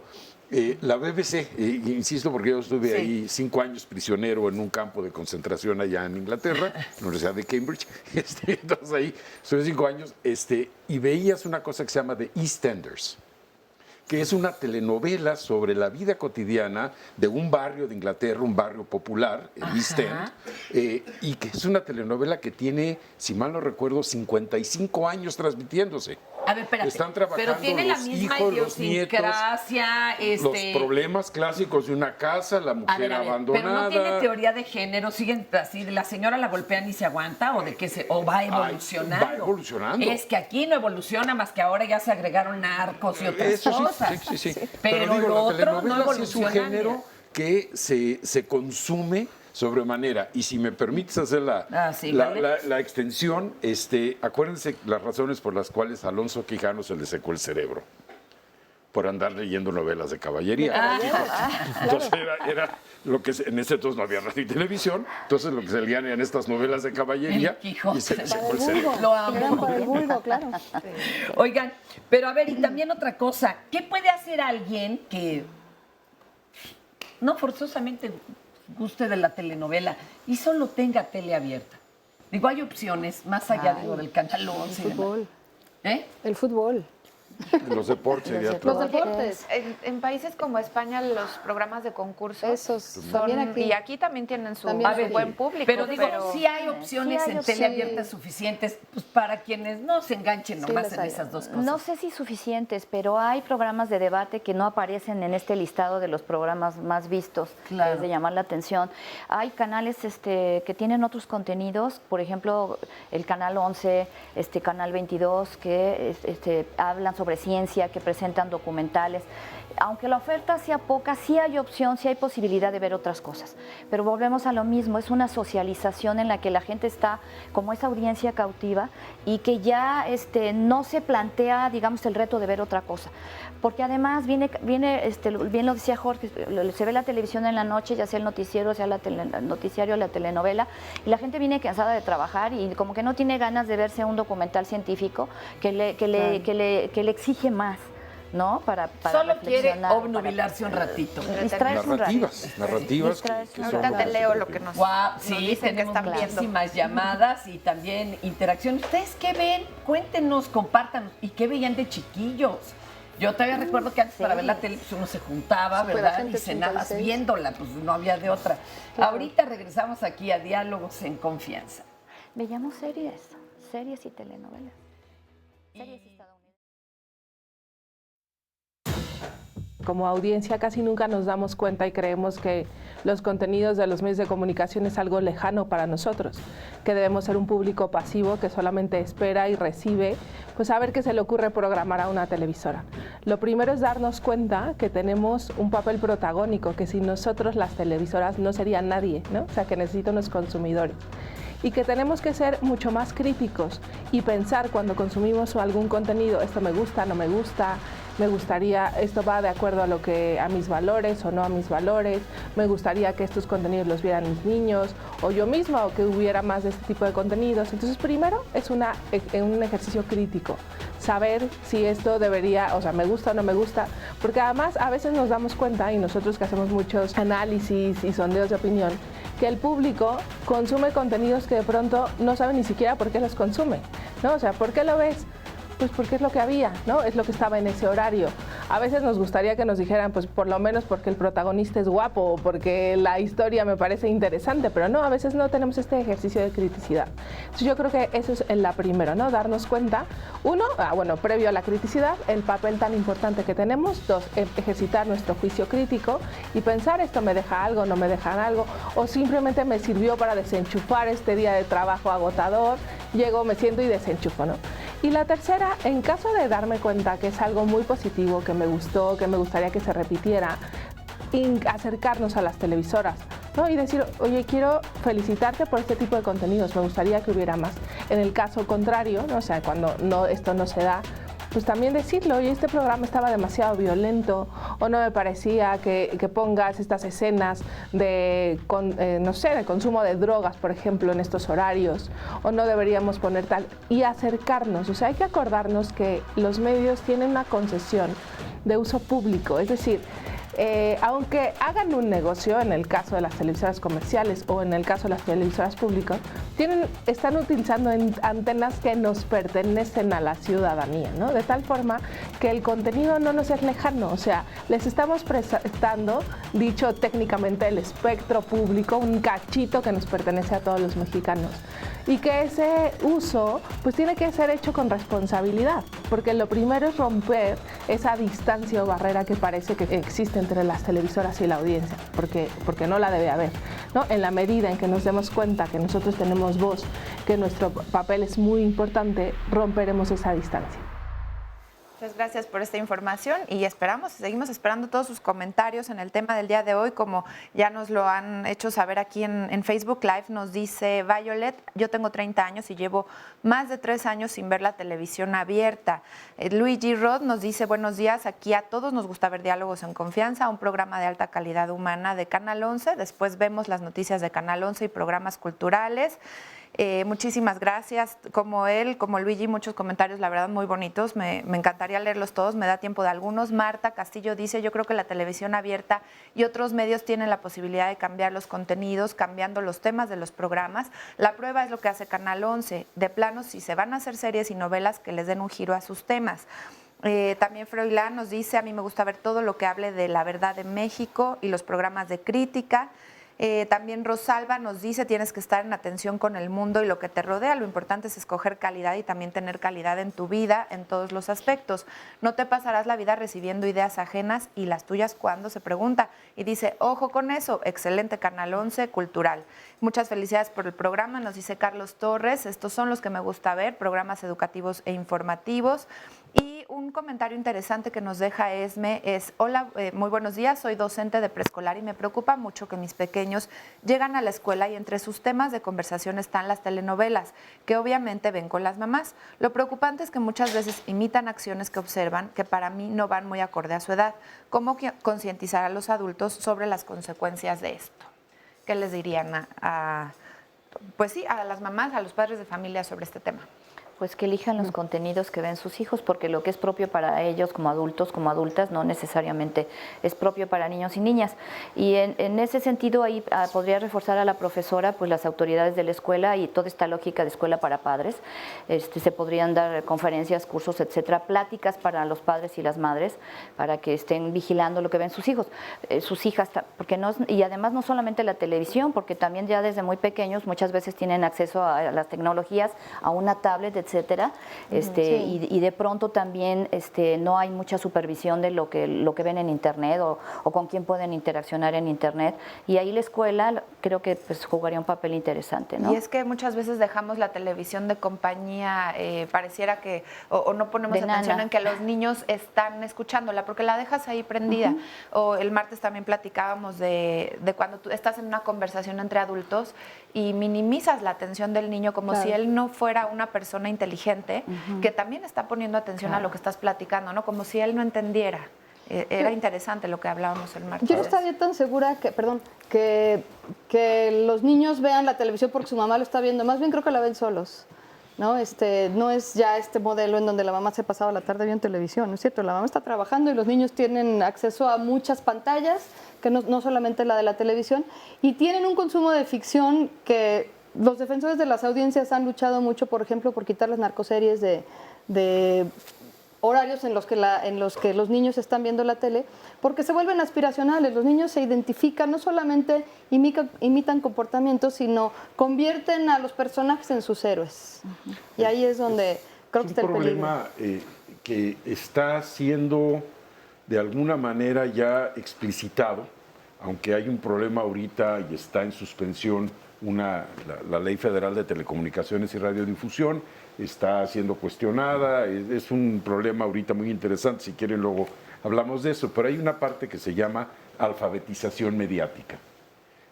la BBC, insisto porque yo estuve ahí 5 años prisionero en un campo de concentración allá en Inglaterra, en la Universidad de Cambridge, entonces ahí estuve 5 años, y veías una cosa que se llama The EastEnders, que es una telenovela sobre la vida cotidiana de un barrio de Inglaterra, un barrio popular, el East End, y que es una telenovela que tiene, si mal no recuerdo, 55 años transmitiéndose. A ver, espérate, están trabajando pero tiene los la misma hijos, los nietos, los problemas clásicos de una casa, la mujer abandonada. Pero no tiene teoría de género, siguen así, la señora la golpean y se aguanta, o de qué o va evolucionando. Va evolucionando. Es que aquí no evoluciona más que ahora ya se agregaron narcos y otras cosas. Sí. Pero digo, lo la otro telenovela no sí es un género que se consume sobremanera. Y si me permites hacer la extensión, acuérdense las razones por las cuales a Alonso Quijano se le secó el cerebro. Por andar leyendo novelas de caballería. Entonces era lo que en ese entonces no había radio y televisión, entonces lo que se leían eran estas novelas de caballería y se le secó el cerebro. Lo amo. Para el vulgo, claro. Oigan, pero a ver, y también otra cosa, ¿qué puede hacer alguien que no forzosamente guste de la telenovela y solo tenga tele abierta? Digo, hay opciones más allá de lo del Canal 11. El fútbol. El fútbol. Los deportes. Los deportes. En países como España, los programas de concursos son aquí. Y aquí también tienen su buen público. Pero digo, sí hay opciones en tele abierta suficientes pues, para quienes no se enganchen nomás en esas dos cosas. No sé si suficientes, pero hay programas de debate que no aparecen en este listado de los programas más vistos, que es de llamar la atención. Hay canales que tienen otros contenidos, por ejemplo, el Canal 11, Canal 22, que hablan sobre ciencia, que presentan documentales. Aunque la oferta sea poca, sí hay opción, sí hay posibilidad de ver otras cosas. Pero volvemos a lo mismo, es una socialización en la que la gente está como esa audiencia cautiva y que ya no se plantea, digamos, el reto de ver otra cosa. Porque además viene bien lo decía Jorge, se ve la televisión en la noche, ya sea el noticiero, sea el noticiario, la telenovela, y la gente viene cansada de trabajar y como que no tiene ganas de verse un documental científico que le exige más, ¿no? Para Solo quiere reflexionar, obnubilarse un ratito. Distraerse un ratito. Narrativas. Ahorita te leo lo que nos, sí, nos dicen que están viendo. Muchísimas llamadas y también interacciones. ¿Ustedes qué ven? Cuéntenos, compártanos. ¿Y qué veían de chiquillos? Yo todavía recuerdo que antes para ver la televisión uno se juntaba, ¿verdad? Y cenabas viéndola, pues no había de otra. Claro. Ahorita regresamos aquí a Diálogos en Confianza. Veíamos series y telenovelas. Series estadounidenses. Como audiencia casi nunca nos damos cuenta y creemos que los contenidos de los medios de comunicación es algo lejano para nosotros, que debemos ser un público pasivo que solamente espera y recibe, pues a ver qué se le ocurre programar a una televisora. Lo primero es darnos cuenta que tenemos un papel protagónico, que sin nosotros las televisoras no serían nadie, ¿no? O sea, que necesitan los consumidores. Y que tenemos que ser mucho más críticos y pensar cuando consumimos algún contenido, esto me gusta, no me gusta, me gustaría, esto va de acuerdo a mis valores o no a mis valores, me gustaría que estos contenidos los vieran mis niños o yo misma o que hubiera más de este tipo de contenidos. Entonces primero es un ejercicio crítico, saber si esto debería, o sea, me gusta o no me gusta, porque además a veces nos damos cuenta, y nosotros que hacemos muchos análisis y sondeos de opinión, que el público consume contenidos que de pronto no sabe ni siquiera por qué los consume, ¿no? O sea, ¿por qué lo ves? Pues porque es lo que había, ¿no? Es lo que estaba en ese horario. A veces nos gustaría que nos dijeran, pues por lo menos porque el protagonista es guapo o porque la historia me parece interesante, pero no, a veces no tenemos este ejercicio de criticidad. Entonces yo creo que eso es la primero, ¿no? Darnos cuenta, uno, previo a la criticidad, el papel tan importante que tenemos, dos, ejercitar nuestro juicio crítico y pensar, esto me deja algo, no me deja algo, o simplemente me sirvió para desenchufar este día de trabajo agotador, llego, me siento y desenchufo, ¿no? Y la tercera, en caso de darme cuenta que es algo muy positivo, que me gustó, que me gustaría que se repitiera, acercarnos a las televisoras, ¿no? Y decir, oye, quiero felicitarte por este tipo de contenidos, me gustaría que hubiera más. En el caso contrario, ¿no? O sea, cuando esto no se da, pues también decirlo, oye, este programa estaba demasiado violento o no me parecía que pongas estas escenas de consumo de drogas, por ejemplo, en estos horarios, o no deberíamos poner tal, y acercarnos. O sea, hay que acordarnos que los medios tienen una concesión de uso público, es decir, aunque hagan un negocio, en el caso de las televisoras comerciales o en el caso de las televisoras públicas, están utilizando antenas que nos pertenecen a la ciudadanía, ¿no? De tal forma que el contenido no nos es lejano, o sea, les estamos prestando, dicho técnicamente, el espectro público, un cachito que nos pertenece a todos los mexicanos. Y que ese uso pues tiene que ser hecho con responsabilidad, porque lo primero es romper esa distancia o barrera que parece que existe entre las televisoras y la audiencia, porque no la debe haber, ¿no? En la medida en que nos demos cuenta que nosotros tenemos voz, que nuestro papel es muy importante, romperemos esa distancia. Muchas gracias por esta información y seguimos esperando todos sus comentarios en el tema del día de hoy, como ya nos lo han hecho saber aquí en Facebook Live. Nos dice Violet, yo tengo 30 años y llevo más de 3 años sin ver la televisión abierta. Luigi Rod nos dice, buenos días, aquí a todos nos gusta ver Diálogos en Confianza, un programa de alta calidad humana de Canal 11, después vemos las noticias de Canal 11 y programas culturales. Muchísimas gracias, como él, como Luigi, muchos comentarios, la verdad, muy bonitos, me encantaría leerlos todos, me da tiempo de algunos. Marta Castillo dice, yo creo que la televisión abierta y otros medios tienen la posibilidad de cambiar los contenidos, cambiando los temas de los programas. La prueba es lo que hace Canal 11, de plano, si se van a hacer series y novelas, que les den un giro a sus temas. También Froilán nos dice, a mí me gusta ver todo lo que hable de la verdad de México y los programas de crítica. También Rosalba nos dice, tienes que estar en atención con el mundo y lo que te rodea. Lo importante es escoger calidad y también tener calidad en tu vida en todos los aspectos. No te pasarás la vida recibiendo ideas ajenas y las tuyas cuando, se pregunta. Y dice, ojo con eso, excelente Canal 11 cultural. Muchas felicidades por el programa, nos dice Carlos Torres. Estos son los que me gusta ver, programas educativos e informativos. Y un comentario interesante que nos deja Esme es, hola, muy buenos días, soy docente de preescolar y me preocupa mucho que mis pequeños llegan a la escuela y entre sus temas de conversación están las telenovelas, que obviamente ven con las mamás. Lo preocupante es que muchas veces imitan acciones que observan que para mí no van muy acorde a su edad. ¿Cómo concientizar a los adultos sobre las consecuencias de esto? ¿Qué les dirían a las mamás, a los padres de familia sobre este tema? pues que elijan los contenidos que ven sus hijos, porque lo que es propio para ellos como adultos, como adultas, no necesariamente es propio para niños y niñas. Y en ese sentido ahí podría reforzar a la profesora, pues las autoridades de la escuela y toda esta lógica de escuela para padres. Se podrían dar conferencias, cursos, etcétera, pláticas para los padres y las madres, para que estén vigilando lo que ven sus hijos, sus hijas, porque no, y además no solamente la televisión, porque también ya desde muy pequeños muchas veces tienen acceso a las tecnologías, a una tablet, etcétera, Sí. y de pronto también no hay mucha supervisión de lo que ven en internet o con quién pueden interaccionar en internet, y ahí la escuela creo que pues jugaría un papel interesante, ¿no? Y es que muchas veces dejamos la televisión de compañía, pareciera que, o no ponemos De atención nana. en que los niños están escuchándola, porque la dejas ahí prendida. O el martes también platicábamos de cuando tú estás en una conversación entre adultos y minimizas la atención del niño como Claro. si él no fuera una persona inteligente que también está poniendo atención a lo que estás platicando, ¿no? Como si él no entendiera. Era interesante lo que hablábamos el martes. Yo no estaría tan segura que los niños vean la televisión porque su mamá lo está viendo, más bien creo que la ven solos. ¿No? No es ya este modelo en donde la mamá se pasaba la tarde viendo televisión, ¿no es cierto? La mamá está trabajando y los niños tienen acceso a muchas pantallas, que no solamente la de la televisión, y tienen un consumo de ficción que los defensores de las audiencias han luchado mucho, por ejemplo, por quitar las narcoseries de horarios en los que los niños están viendo la tele, porque se vuelven aspiracionales. Los niños se identifican, no solamente imitan comportamientos, sino convierten a los personajes en sus héroes. Y ahí es donde creo que está el peligro. Es un problema que está siendo de alguna manera ya explicitado, aunque hay un problema ahorita y está en suspensión la Ley Federal de Telecomunicaciones y Radiodifusión, está siendo cuestionada, es un problema ahorita muy interesante, si quieren luego hablamos de eso, pero hay una parte que se llama alfabetización mediática.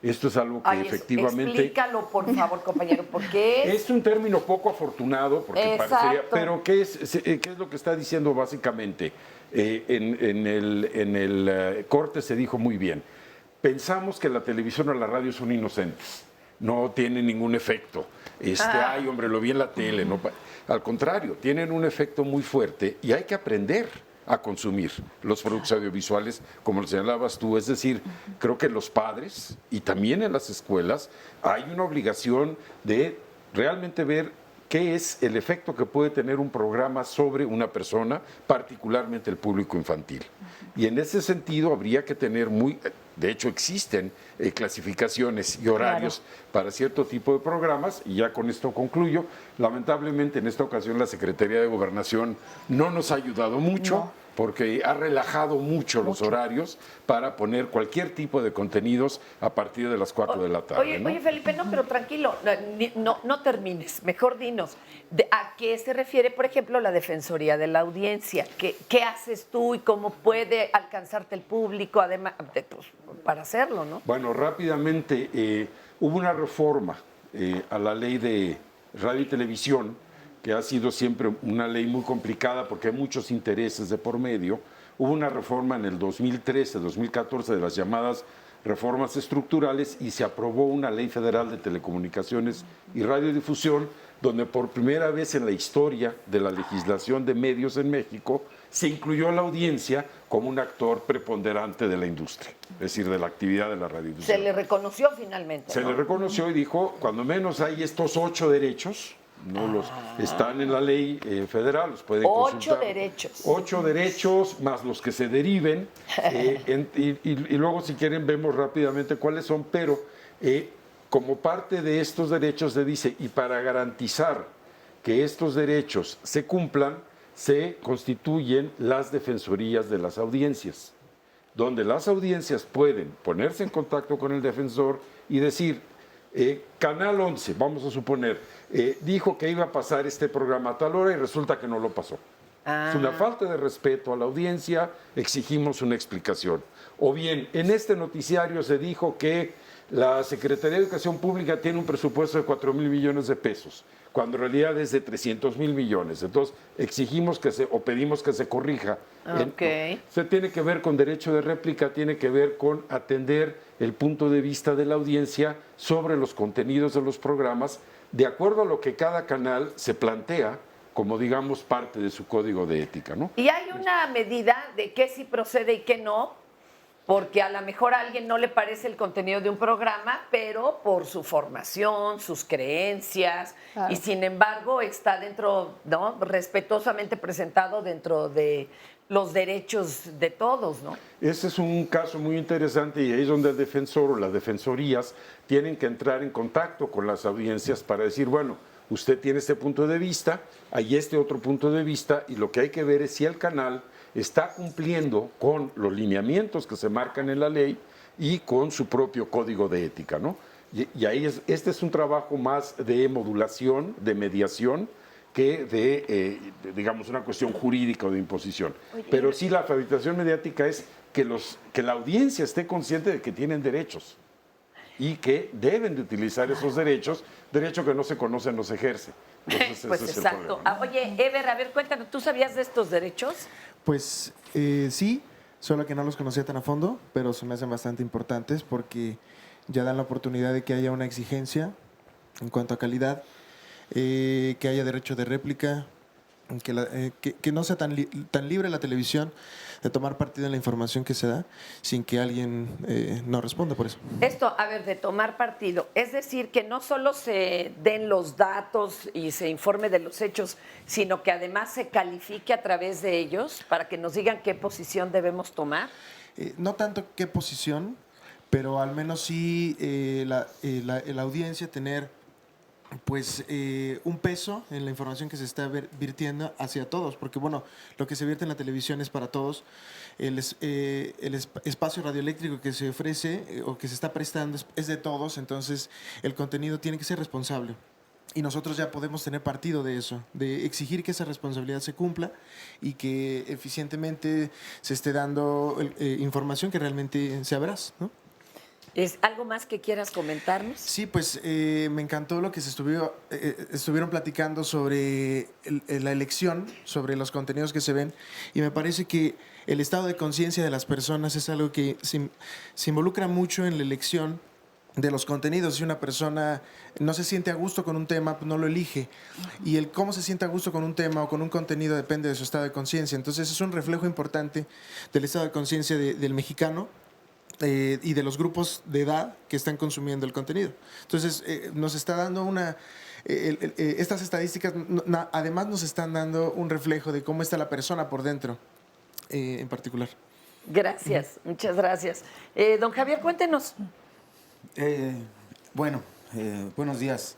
Esto es algo que efectivamente... Explícalo, por favor, compañero, porque es un término poco afortunado, porque Exacto. parecería... Pero ¿qué es lo que está diciendo básicamente? En el corte se dijo muy bien. Pensamos que la televisión o la radio son inocentes. No tienen ningún efecto. Ay, hombre, lo vi en la tele. No, al contrario, tienen un efecto muy fuerte y hay que aprender a consumir los productos audiovisuales, como lo señalabas tú. Es decir, creo que los padres y también en las escuelas hay una obligación de realmente ver qué es el efecto que puede tener un programa sobre una persona, particularmente el público infantil. Y en ese sentido habría que tener de hecho existen clasificaciones y horarios para cierto tipo de programas, y ya con esto concluyo. Lamentablemente en esta ocasión la Secretaría de Gobernación no nos ha ayudado mucho, porque ha relajado mucho los horarios para poner cualquier tipo de contenidos a partir de las 4 de la tarde. Oye, Felipe, no, pero tranquilo, no termines, mejor dinos. ¿A qué se refiere, por ejemplo, la Defensoría de la Audiencia? ¿Qué haces tú y cómo puede alcanzarte el público, además, para hacerlo, ¿no? Bueno, rápidamente, hubo una reforma a la ley de radio y televisión, que ha sido siempre una ley muy complicada porque hay muchos intereses de por medio. Hubo una reforma en el 2013, 2014 de las llamadas reformas estructurales y se aprobó una ley federal de telecomunicaciones y radiodifusión, donde por primera vez en la historia de la legislación de medios en México se incluyó a la audiencia como un actor preponderante de la industria, es decir, de la actividad de la radiodifusión. Se le reconoció finalmente, Se le reconoció y dijo, cuando menos hay estos 8 derechos, están en la ley federal, los pueden consultar. 8 derechos. 8 derechos más los que se deriven, y luego si quieren vemos rápidamente cuáles son, pero como parte de estos derechos se dice, y para garantizar que estos derechos se cumplan, se constituyen las defensorías de las audiencias, donde las audiencias pueden ponerse en contacto con el defensor y decir, Canal 11, vamos a suponer, dijo que iba a pasar este programa a tal hora y resulta que no lo pasó. Es una falta de respeto a la audiencia, exigimos una explicación. O bien, en este noticiario se dijo que la Secretaría de Educación Pública tiene un presupuesto de 4,000 millones de pesos, cuando en realidad es de 300,000 millones. Entonces, exigimos o pedimos que se corrija. Se tiene que ver con derecho de réplica, tiene que ver con atender el punto de vista de la audiencia sobre los contenidos de los programas, de acuerdo a lo que cada canal se plantea como digamos parte de su código de ética, ¿no? Y hay una medida de qué sí procede y qué no, porque a lo mejor a alguien no le parece el contenido de un programa, pero por su formación, sus creencias, y sin embargo está dentro, ¿no? Respetuosamente presentado dentro de los derechos de todos, ¿no? Ese es un caso muy interesante y ahí es donde el defensor o las defensorías tienen que entrar en contacto con las audiencias para decir, bueno, usted tiene este punto de vista, hay este otro punto de vista, y lo que hay que ver es si el canal está cumpliendo con los lineamientos que se marcan en la ley y con su propio código de ética, ¿no? Y ahí este es un trabajo más de modulación, de mediación, que de, digamos, una cuestión jurídica o de imposición. Pero sí, la alfabetización mediática es que la audiencia esté consciente de que tienen derechos y que deben de utilizar esos derechos, derecho que no se conoce, no se ejerce. Entonces, pues ese exacto. es el problema. Oye, Ever, a ver, cuéntanos, ¿tú sabías de estos derechos? Pues sí, solo que no los conocía tan a fondo, pero se me hacen bastante importantes porque ya dan la oportunidad de que haya una exigencia en cuanto a calidad, que haya derecho de réplica, que no sea tan libre la televisión de tomar partido en la información que se da sin que alguien no responda por eso. Esto, a ver, de tomar partido, es decir, que no solo se den los datos y se informe de los hechos, sino que además se califique a través de ellos para que nos digan qué posición debemos tomar. No tanto qué posición, pero al menos sí la audiencia tener pues un peso en la información que se está virtiendo hacia todos, porque bueno, lo que se vierte en la televisión es para todos, el espacio radioeléctrico que se ofrece o que se está prestando es de todos, entonces el contenido tiene que ser responsable. Y nosotros ya podemos tener partido de eso, de exigir que esa responsabilidad se cumpla y que eficientemente se esté dando información que realmente sea veraz, ¿no? ¿Es algo más que quieras comentarnos? Sí, pues me encantó lo que se estuvieron platicando sobre la elección, sobre los contenidos que se ven, y me parece que el estado de conciencia de las personas es algo que se involucra mucho en la elección de los contenidos. Si una persona no se siente a gusto con un tema, pues no lo elige. Y el cómo se siente a gusto con un tema o con un contenido depende de su estado de conciencia. Entonces es un reflejo importante del estado de conciencia del mexicano y de los grupos de edad que están consumiendo el contenido. Entonces nos está dando estas estadísticas además nos están dando un reflejo de cómo está la persona por dentro en particular. Gracias, muchas gracias. Don Javier, cuéntenos. Buenos días.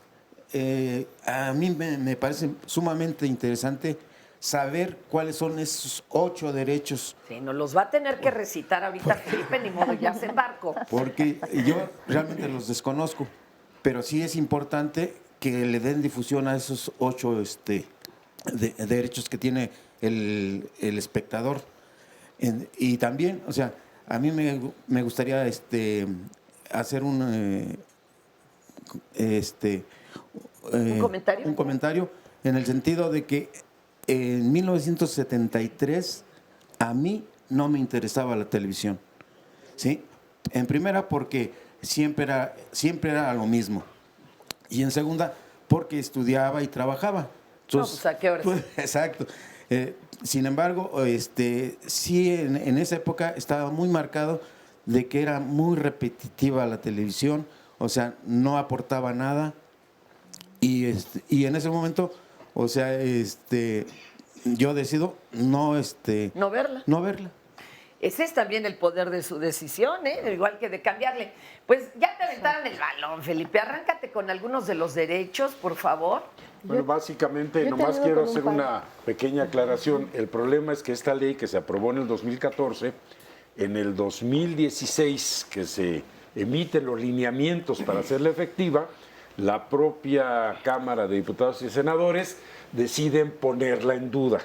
A mí me parece sumamente interesante saber cuáles son esos 8 derechos. Sí, nos los va a tener que recitar ahorita Felipe, ni modo, ya se embarcó. Porque yo realmente los desconozco, pero sí es importante que le den difusión a esos 8 derechos que tiene el espectador. Y también, o sea, a mí me gustaría hacer un comentario. Un comentario en el sentido de que en 1973 a mí no me interesaba la televisión, ¿sí? En primera porque siempre era lo mismo, y en segunda porque estudiaba y trabajaba. Entonces, pues, ¿a qué horas? Pues, exacto. Sin embargo, sí en esa época estaba muy marcado de que era muy repetitiva la televisión, o sea, no aportaba nada, y en ese momento, o sea, yo decido no verla. No verla. Ese es también el poder de su decisión, igual que de cambiarle. Pues ya te aventaron el balón, Felipe. Arráncate con algunos de los derechos, por favor. Bueno, básicamente, nomás quiero hacer una pequeña aclaración. El problema es que esta ley que se aprobó en el 2014, en el 2016, que se emiten los lineamientos para hacerla efectiva, la propia Cámara de Diputados y Senadores deciden ponerla en duda.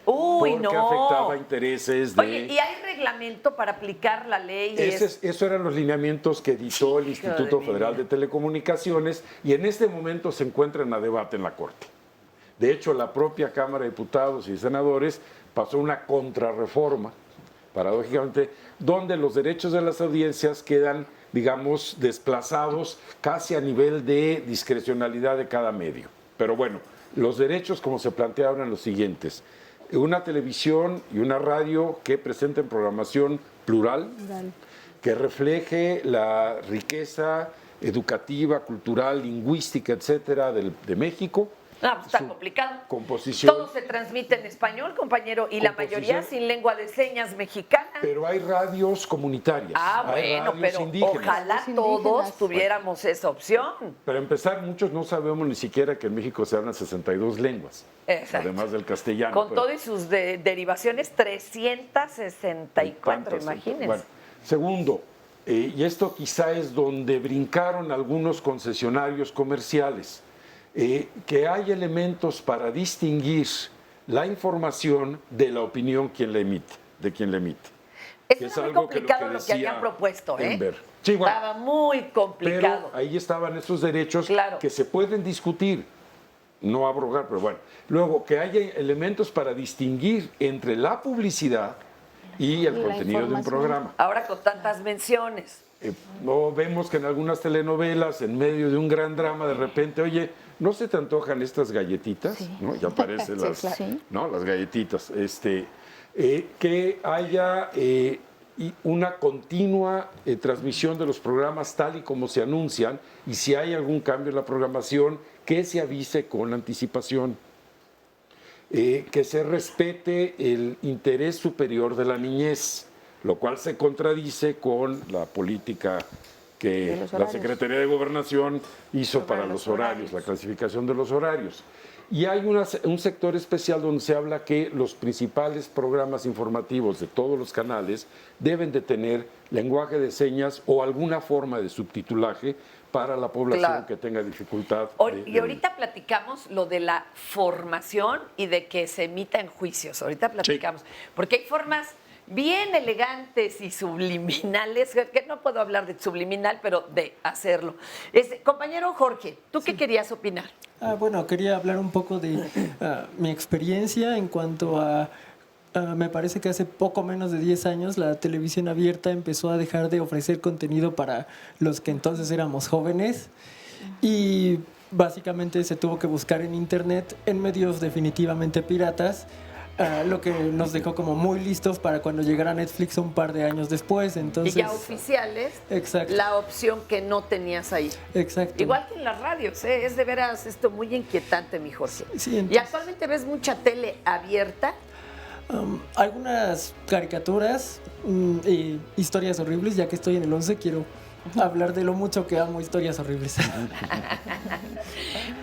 Uy, porque no. afectaba intereses de... Oye, ¿y hay reglamento para aplicar la ley? Esos eran los lineamientos que editó el Instituto Federal de Telecomunicaciones y en este momento se encuentran a debate en la Corte. De hecho, la propia Cámara de Diputados y Senadores pasó una contrarreforma, paradójicamente, donde los derechos de las audiencias quedan, digamos, desplazados casi a nivel de discrecionalidad de cada medio. Pero bueno, Los derechos, como se planteaban, eran los siguientes. Una televisión y una radio que presenten programación plural, que refleje la riqueza educativa, cultural, lingüística, etcétera, de México. No, pues está complicado. Composición. Todo se transmite en español, compañero, y la mayoría sin lengua de señas mexicana. Pero hay radios comunitarias. Hay Bueno, radios pero indígenas. ojalá todos tuviéramos esa opción. Para empezar, muchos no sabemos ni siquiera que en México se hablan 62 lenguas. Exacto. Además del castellano. Con todo y sus derivaciones, 364, imagínense. Bueno, segundo, y esto quizá es donde brincaron algunos concesionarios comerciales, que hay elementos para distinguir la información de la opinión de quien la emite. Es muy complicado lo que habían propuesto, ¿eh? Sí, bueno, estaba muy complicado. pero ahí estaban esos derechos que se pueden discutir, no abrogar, pero bueno. Luego, que haya elementos para distinguir entre la publicidad y el contenido de un programa. Ahora con tantas menciones. No vemos que en algunas telenovelas, en medio de un gran drama, de repente, oye, ¿no se te antojan estas galletitas? Sí. ¿No? Ya aparecen las, Sí. ¿no? Las galletitas. Que haya una continua transmisión de los programas tal y como se anuncian, y si hay algún cambio en la programación, que se avise con anticipación. Que se respete el interés superior de la niñez, lo cual se contradice con la política que la Secretaría de Gobernación hizo para los horarios, la clasificación de los horarios. Y hay un sector especial donde se habla que los principales programas informativos de todos los canales deben de tener lenguaje de señas o alguna forma de subtitulaje para la población que tenga dificultad. Y ahorita platicamos lo de la formación y de que se emita en juicios. Ahorita platicamos. Porque hay formas bien elegantes y subliminales, que no puedo hablar de subliminal, pero de hacerlo. Compañero Jorge, ¿tú qué querías opinar? Bueno, quería hablar un poco de mi experiencia en cuanto a... me parece que hace poco menos de 10 años la televisión abierta empezó a dejar de ofrecer contenido para los que entonces éramos jóvenes y básicamente se tuvo que buscar en internet, en medios definitivamente piratas, lo que nos dejó como muy listos para cuando llegara Netflix un par de años después. Entonces, y ya oficiales, la opción que no tenías ahí. Exacto. Igual que en las radios, es de veras esto muy inquietante, mi Jorge. Sí, entonces, ¿y actualmente ves mucha tele abierta? Algunas caricaturas y historias horribles, ya que estoy en el 11, quiero hablar de lo mucho que amo historias horribles.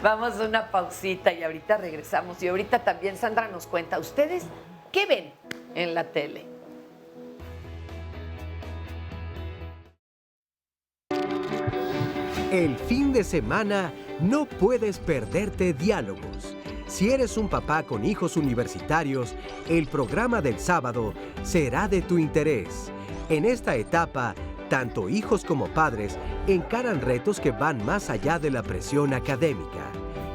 Vamos a una pausita y ahorita regresamos. Y ahorita también Sandra nos cuenta, ¿ustedes qué ven en la tele? El fin de semana no puedes perderte Diálogos. Si eres un papá con hijos universitarios, el programa del sábado será de tu interés. En esta etapa, tanto hijos como padres encaran retos que van más allá de la presión académica.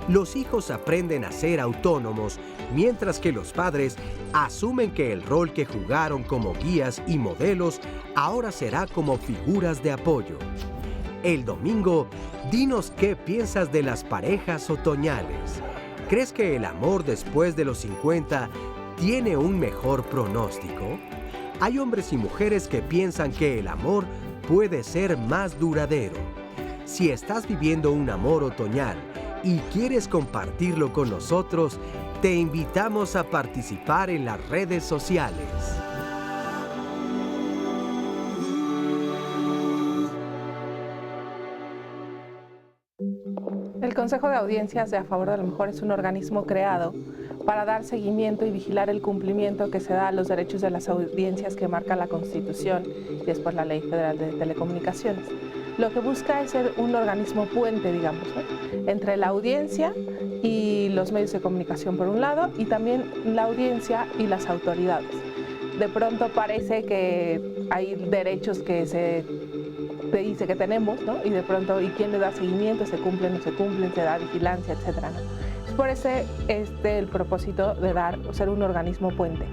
Los hijos aprenden a ser autónomos, mientras que los padres asumen que el rol que jugaron como guías y modelos ahora será como figuras de apoyo. El domingo, dinos qué piensas de las parejas otoñales. ¿Crees que el amor después de los 50 tiene un mejor pronóstico? Hay hombres y mujeres que piensan que el amor puede ser más duradero. Si estás viviendo un amor otoñal y quieres compartirlo con nosotros, te invitamos a participar en las redes sociales. El Consejo de Audiencias de A Favor de la Mujer es un organismo creado para dar seguimiento y vigilar el cumplimiento que se da a los derechos de las audiencias que marca la Constitución y después la Ley Federal de Telecomunicaciones. Lo que busca es ser un organismo puente, digamos, ¿no?, entre la audiencia y los medios de comunicación por un lado, y también la audiencia y las autoridades. De pronto parece que hay derechos que se dice que tenemos, ¿no?, y de pronto, ¿y quién le da seguimiento? ¿Se cumplen, no se cumplen? ¿Se da vigilancia, etcétera, ¿no? por eso el propósito de ser un organismo puente,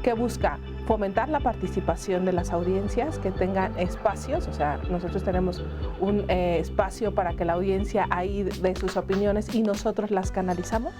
que busca fomentar la participación de las audiencias, que tengan espacios, o sea, nosotros tenemos un espacio para que la audiencia ahí dé sus opiniones y nosotros las canalizamos.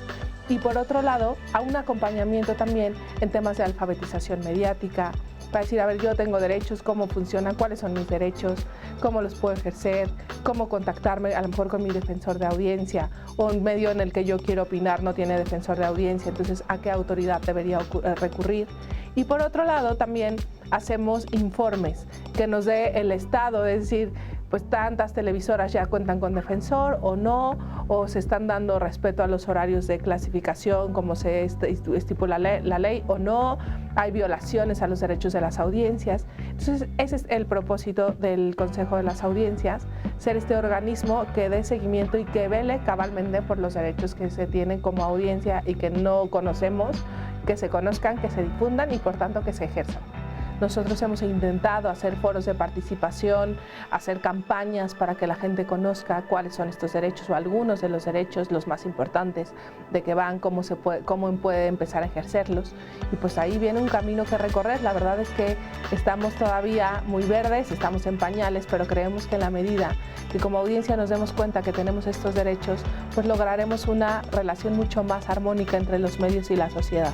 Y por otro lado, a un acompañamiento también en temas de alfabetización mediática, para decir, a ver, yo tengo derechos, cómo funcionan, cuáles son mis derechos, cómo los puedo ejercer, cómo contactarme a lo mejor con mi defensor de audiencia, o un medio en el que yo quiero opinar no tiene defensor de audiencia, entonces a qué autoridad debería recurrir. Y por otro lado también hacemos informes que nos dé el Estado, es decir, pues tantas televisoras ya cuentan con defensor o no, o se están dando respeto a los horarios de clasificación como se estipula la ley o no, hay violaciones a los derechos de las audiencias. Entonces ese es el propósito del Consejo de las Audiencias, ser este organismo que dé seguimiento y que vele cabalmente por los derechos que se tienen como audiencia y que no conocemos, que se conozcan, que se difundan y por tanto que se ejerzan. Nosotros hemos intentado hacer foros de participación, hacer campañas para que la gente conozca cuáles son estos derechos o algunos de los derechos, los más importantes, de qué van, cómo puede empezar a ejercerlos. Y pues ahí viene un camino que recorrer. La verdad es que estamos todavía muy verdes, estamos en pañales, pero creemos que en la medida que como audiencia nos demos cuenta que tenemos estos derechos, pues lograremos una relación mucho más armónica entre los medios y la sociedad.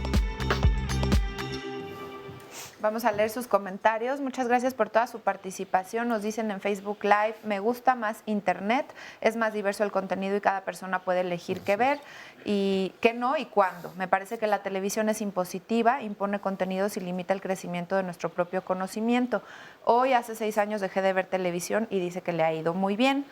Vamos a leer sus comentarios. Muchas gracias por toda su participación. Nos dicen en Facebook Live, me gusta más Internet, es más diverso el contenido y cada persona puede elegir qué ver y qué no y cuándo. Me parece que la televisión es impositiva, impone contenidos y limita el crecimiento de nuestro propio conocimiento. Hoy, hace 6 años, dejé de ver televisión y dice que le ha ido muy bien.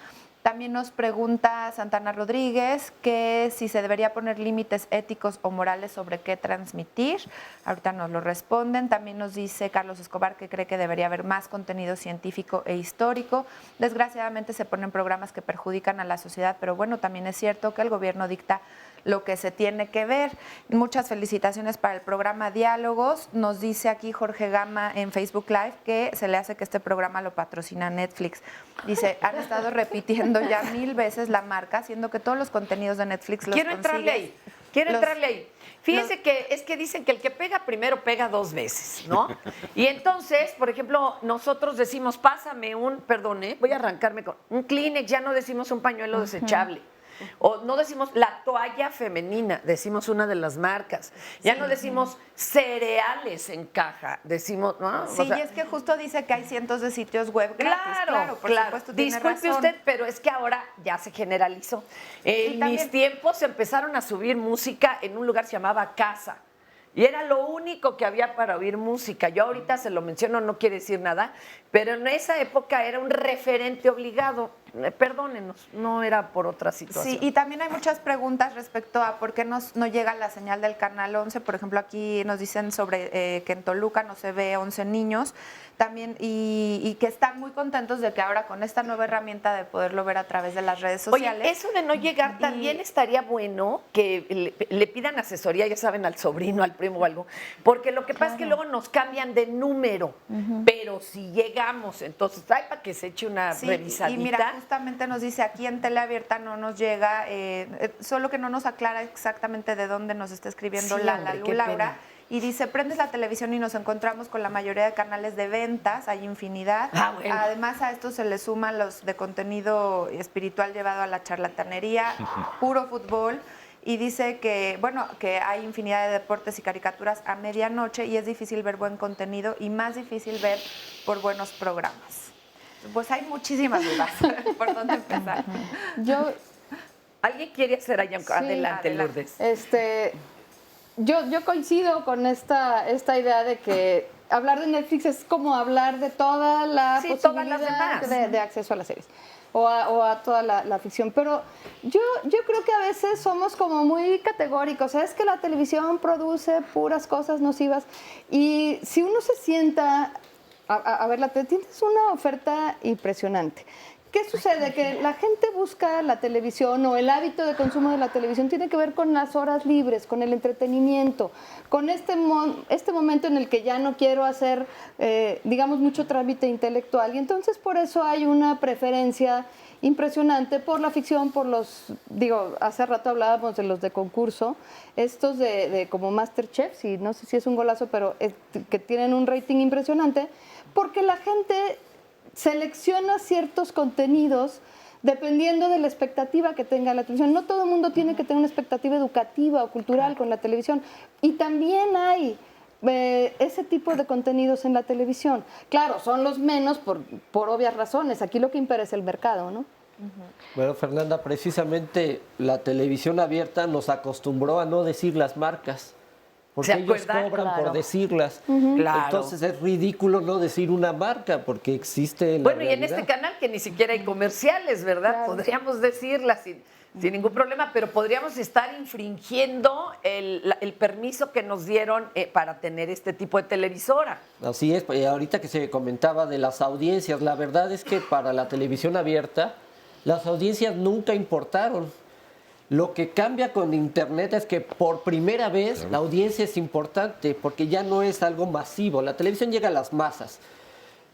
También nos pregunta Santana Rodríguez que si se debería poner límites éticos o morales sobre qué transmitir. Ahorita nos lo responden. También nos dice Carlos Escobar que cree que debería haber más contenido científico e histórico. Desgraciadamente se ponen programas que perjudican a la sociedad, pero bueno, también es cierto que el gobierno dicta lo que se tiene que ver. Muchas felicitaciones para el programa Diálogos. Nos dice aquí Jorge Gama en Facebook Live que se le hace que este programa lo patrocina Netflix. Dice, han estado repitiendo ya 1000 veces la marca, siendo que todos los contenidos de Netflix los consigues. Quiero entrarle ahí. Fíjense que es que dicen que el que pega primero pega 2 veces, ¿no? Y entonces, por ejemplo, nosotros decimos, pásame voy a arrancarme con un Kleenex, ya no decimos un pañuelo desechable. O no decimos la toalla femenina, decimos una de las marcas. Ya no decimos cereales en caja, decimos, ¿no? Sí, y es que justo dice que hay cientos de sitios web gratis. Claro, por supuesto, tiene Disculpe razón. usted, pero es que ahora ya se generalizó. En mis tiempos empezaron a subir música en un lugar que se llamaba Casa. Y era lo único que había para oír música. Yo ahorita se lo menciono, no quiere decir nada, pero en esa época era un referente obligado. Perdónenos, no era por otra situación. Sí, y también hay muchas preguntas respecto a por qué no llega la señal del Canal 11. Por ejemplo, aquí nos dicen sobre que en Toluca no se ve 11 niños. También, y que están muy contentos de que ahora con esta nueva herramienta de poderlo ver a través de las redes sociales. Oye, eso de no llegar también estaría bueno que le pidan asesoría, ya saben, al sobrino, al primo o algo, porque lo que pasa es que luego nos cambian de número, pero si llegamos, entonces hay para que se eche una revisadita. Y mira, justamente nos dice aquí en Teleabierta no nos llega, solo que no nos aclara exactamente de dónde nos está escribiendo Laura. Y dice, prendes la televisión y nos encontramos con la mayoría de canales de ventas, hay infinidad. Bueno. Además a esto se le suman los de contenido espiritual llevado a la charlatanería, puro fútbol. Y dice que, bueno, que hay infinidad de deportes y caricaturas a medianoche y es difícil ver buen contenido y más difícil ver por buenos programas. Pues hay muchísimas dudas. ¿Por dónde empezar? ¿Alguien quiere hacer allá? Sí, adelante, Lourdes. Yo coincido con esta idea de que hablar de Netflix es como hablar de toda la posibilidad de acceso a las series o a toda la ficción. Pero yo creo que a veces somos como muy categóricos. Es que la televisión produce puras cosas nocivas. Y si uno se sienta a ver, tienes una oferta impresionante. ¿qué sucede? Que la gente busca la televisión o el hábito de consumo de la televisión tiene que ver con las horas libres, con el entretenimiento, con este momento en el que ya no quiero hacer, digamos, mucho trámite intelectual. Y entonces por eso hay una preferencia impresionante por la ficción, por los, digo, hace rato hablábamos de los de concurso, estos de como MasterChef, y no sé si es un golazo, pero que tienen un rating impresionante, porque la gente selecciona ciertos contenidos dependiendo de la expectativa que tenga la televisión. No todo el mundo tiene que tener una expectativa educativa o cultural con la televisión. Y también hay ese tipo de contenidos en la televisión. Claro, son los menos por obvias razones. Aquí lo que impera es el mercado, ¿no? Bueno, Fernanda, precisamente la televisión abierta nos acostumbró a no decir las marcas. Porque ellos cobran por decirlas. Claro. Entonces es ridículo no decir una marca porque existe la Bueno, y en realidad. este canal que ni siquiera hay comerciales, ¿verdad? Claro. Podríamos decirlas sin ningún problema, pero podríamos estar infringiendo el permiso que nos dieron para tener este tipo de televisora. Así es, ahorita que se comentaba de las audiencias, la verdad es que para la televisión abierta las audiencias nunca importaron. Lo que cambia con Internet es que por primera vez la audiencia es importante porque ya no es algo masivo. La televisión llega a las masas,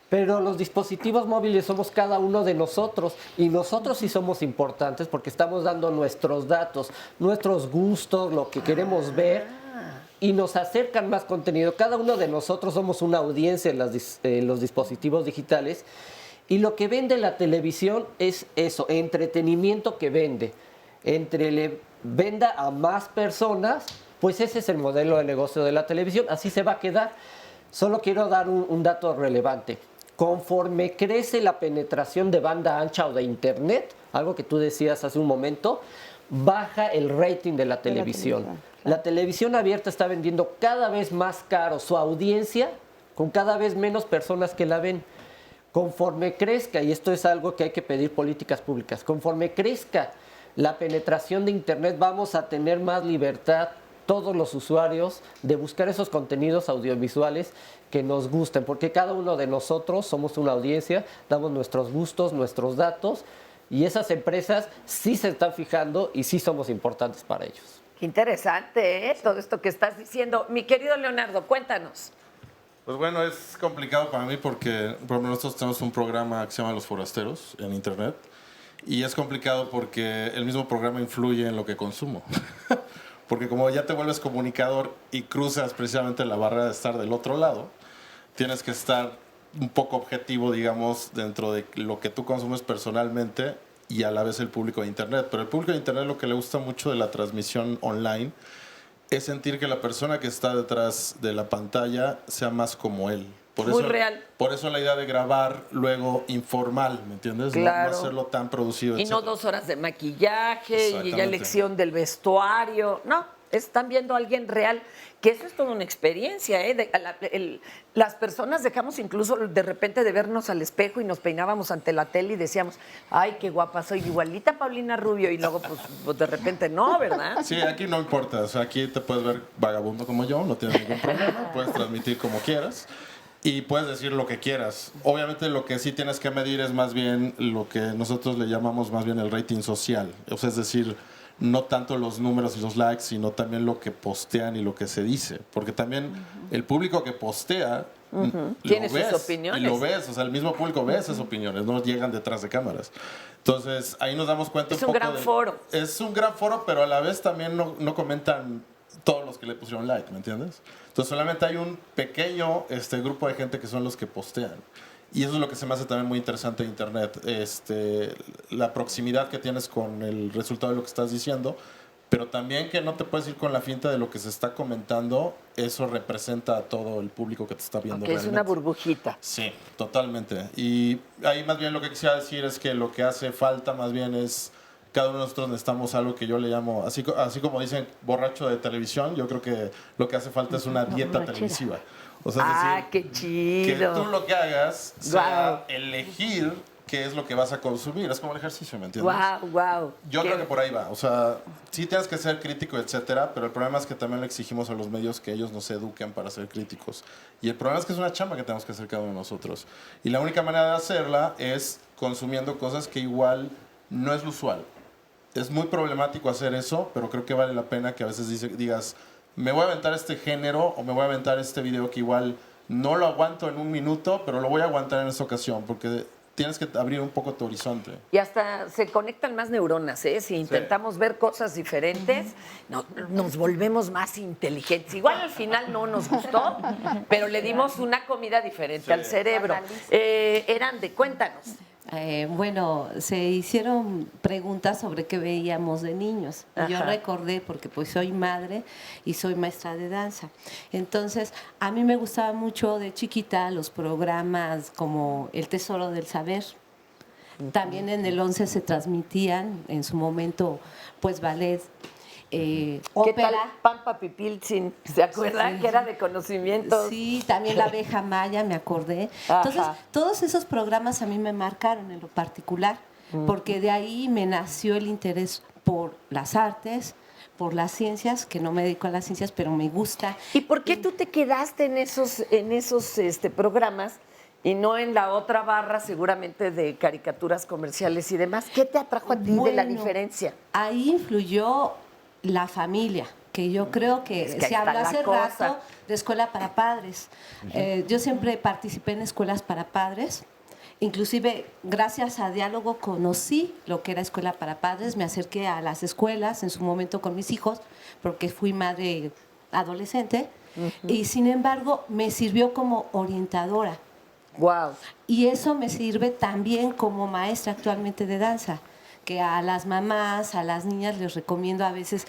pero los dispositivos móviles somos cada uno de nosotros y nosotros sí somos importantes porque estamos dando nuestros datos, nuestros gustos, lo que queremos ver y nos acercan más contenido. Cada uno de nosotros somos una audiencia en los dispositivos digitales y lo que vende la televisión es eso, entretenimiento que vende. Entre le venda a más personas, pues ese es el modelo de negocio de la televisión, así se va a quedar. Solo quiero dar un dato relevante. Conforme crece la penetración de banda ancha o de internet, algo que tú decías hace un momento, baja el rating de la televisión. La televisión abierta está vendiendo cada vez más caro su audiencia con cada vez menos personas que la ven. Conforme crezca, y esto es algo que hay que pedir políticas públicas, conforme crezca la penetración de Internet, vamos a tener más libertad todos los usuarios de buscar esos contenidos audiovisuales que nos gusten, porque cada uno de nosotros somos una audiencia, damos nuestros gustos, nuestros datos, y esas empresas sí se están fijando y sí somos importantes para ellos. Qué interesante, ¿eh? Todo esto que estás diciendo. Mi querido Leonardo, cuéntanos. Pues bueno, es complicado para mí porque, por ejemplo, nosotros tenemos un programa que se llama Los Forasteros en Internet. Y es complicado porque el mismo programa influye en lo que consumo. Porque como ya te vuelves comunicador y cruzas precisamente la barrera de estar del otro lado, tienes que estar un poco objetivo, digamos, dentro de lo que tú consumes personalmente y a la vez el público de Internet. Pero el público de Internet lo que le gusta mucho de la transmisión online es sentir que la persona que está detrás de la pantalla sea más como él. Muy real. Por eso la idea de grabar luego informal, ¿me entiendes? Claro. No hacerlo tan producido. Y no 2 horas de maquillaje y ya elección del vestuario. No, están viendo a alguien real, que eso es toda una experiencia. Las personas dejamos incluso de repente de vernos al espejo y nos peinábamos ante la tele y decíamos, ay, qué guapa, soy igualita a Paulina Rubio. Y luego, pues de repente no, ¿verdad? Sí, aquí no importa. O sea, aquí te puedes ver vagabundo como yo, no tienes ningún problema. Puedes transmitir como quieras. Y puedes decir lo que quieras. Obviamente lo que sí tienes que medir es más bien lo que nosotros le llamamos más bien el rating social. O sea, es decir, no tanto los números y los likes, sino también lo que postean y lo que se dice. Porque también el público que postea tiene sus opiniones. Y lo ves, o sea, el mismo público ve esas opiniones, no llegan detrás de cámaras. Entonces, ahí nos damos cuenta es un gran foro. Es un gran foro, pero a la vez también no comentan todos los que le pusieron like, ¿me entiendes? Entonces solamente hay un pequeño grupo de gente que son los que postean. Y eso es lo que se me hace también muy interesante de Internet. La proximidad que tienes con el resultado de lo que estás diciendo, pero también que no te puedes ir con la finta de lo que se está comentando. Eso representa a todo el público que te está viendo. Okay, es una burbujita. Sí, totalmente. Y ahí más bien lo que quisiera decir es que lo que hace falta más bien es... Cada uno de nosotros necesitamos algo que yo le llamo, así como dicen, borracho de televisión, yo creo que lo que hace falta es una dieta televisiva. O sea, es decir, qué chido. Que tú lo que hagas sea elegir qué es lo que vas a consumir. Es como el ejercicio, ¿me entiendes? Wow. Yo creo que por ahí va. O sea, sí tienes que ser crítico, etcétera, pero el problema es que también le exigimos a los medios que ellos nos eduquen para ser críticos. Y el problema es que es una chamba que tenemos que hacer cada uno de nosotros. Y la única manera de hacerla es consumiendo cosas que igual no es lo usual. Es muy problemático hacer eso, pero creo que vale la pena que a veces digas, me voy a aventar este género o me voy a aventar este video que igual no lo aguanto en un minuto, pero lo voy a aguantar en esta ocasión, porque tienes que abrir un poco tu horizonte. Y hasta se conectan más neuronas, ¿eh? Si intentamos ver cosas diferentes, nos volvemos más inteligentes. Igual al final no nos gustó, pero le dimos una comida diferente al cerebro. Erande, cuéntanos. Bueno, se hicieron preguntas sobre qué veíamos de niños. Y yo recordé, porque pues soy madre y soy maestra de danza. Entonces, a mí me gustaba mucho de chiquita los programas como El Tesoro del Saber. También en el 11 se transmitían en su momento pues ballet. ¿Qué tal Pampa Pipiltzin? ¿Se acuerdan? Sí. Que era de conocimiento. Sí, también La Abeja Maya, me acordé. Entonces, todos esos programas a mí me marcaron en lo particular, porque de ahí me nació el interés por las artes, por las ciencias, que no me dedico a las ciencias, pero me gusta. ¿Y por qué tú te quedaste en esos programas y no en la otra barra seguramente de caricaturas comerciales y demás? ¿Qué te atrajo a ti de la diferencia? Ahí influyó la familia, que yo creo que se habló hace rato de escuela para padres. Yo siempre participé en escuelas para padres, inclusive gracias a Diálogo conocí lo que era escuela para padres, me acerqué a las escuelas en su momento con mis hijos, porque fui madre adolescente, y sin embargo me sirvió como orientadora. Wow. Y eso me sirve también como maestra actualmente de danza, que a las mamás, a las niñas les recomiendo a veces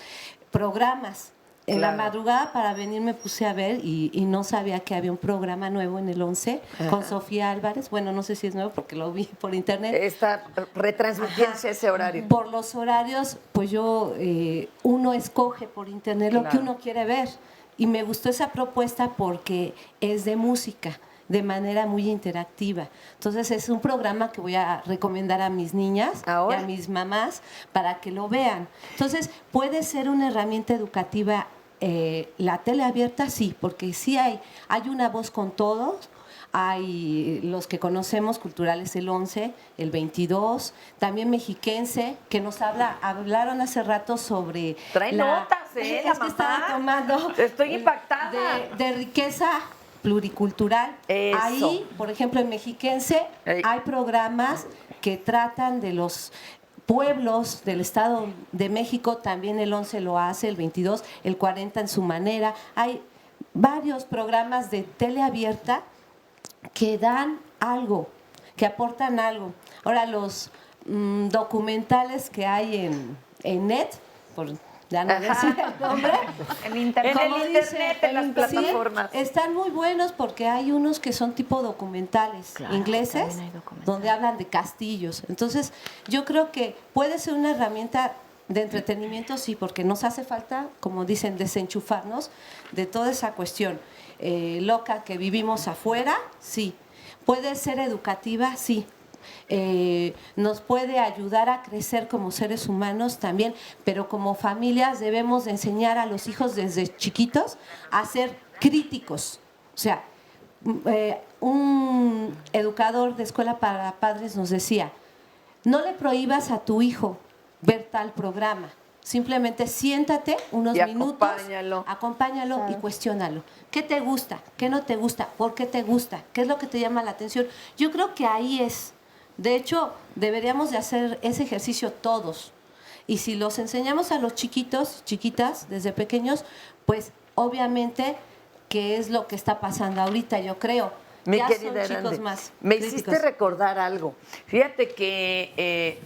programas. En la madrugada para venir me puse a ver y no sabía que había un programa nuevo en el 11 con Sofía Álvarez. Bueno, no sé si es nuevo porque lo vi por internet. Está retransmitiéndose ese horario. Por los horarios, pues uno escoge por internet lo que uno quiere ver. Y me gustó esa propuesta porque es de música, de manera muy interactiva. Entonces es un programa que voy a recomendar a mis niñas y a mis mamás para que lo vean. Entonces puede ser una herramienta educativa. La tele abierta sí, porque sí hay una voz con todos. Hay los que conocemos culturales, el 11, el 22, también mexiquense, que nos hablaron hace rato sobre... Trae notas, la mamá. Que estaba tomando... Estoy impactada. De riqueza pluricultural. Eso. Ahí, por ejemplo, en mexiquense hay programas que tratan de los pueblos del Estado de México, también el 11 lo hace, el 22, el 40 en su manera. Hay varios programas de tele abierta que dan algo, que aportan algo. Ahora, los documentales que hay en net, por ya no decir el nombre, en internet, en las plataformas. Sí, están muy buenos porque hay unos que son tipo documentales ingleses, donde hablan de castillos. Entonces, yo creo que puede ser una herramienta de entretenimiento, sí, porque nos hace falta, como dicen, desenchufarnos de toda esa cuestión loca que vivimos afuera, sí. Puede ser educativa, sí. Nos puede ayudar a crecer como seres humanos también, pero como familias debemos de enseñar a los hijos desde chiquitos a ser críticos. O sea, un educador de escuela para padres nos decía, no le prohíbas a tu hijo ver tal programa. Simplemente siéntate unos minutos, acompáñalo y cuestiónalo. ¿Qué te gusta? ¿Qué no te gusta? ¿Por qué te gusta? ¿Qué es lo que te llama la atención? Yo creo que ahí es. De hecho, deberíamos de hacer ese ejercicio todos. Y si los enseñamos a los chiquitos, chiquitas, desde pequeños, pues obviamente, ¿qué es lo que está pasando ahorita? Yo creo. Mi ya querida son chicos Erande, más me críticos. hiciste recordar algo. Fíjate que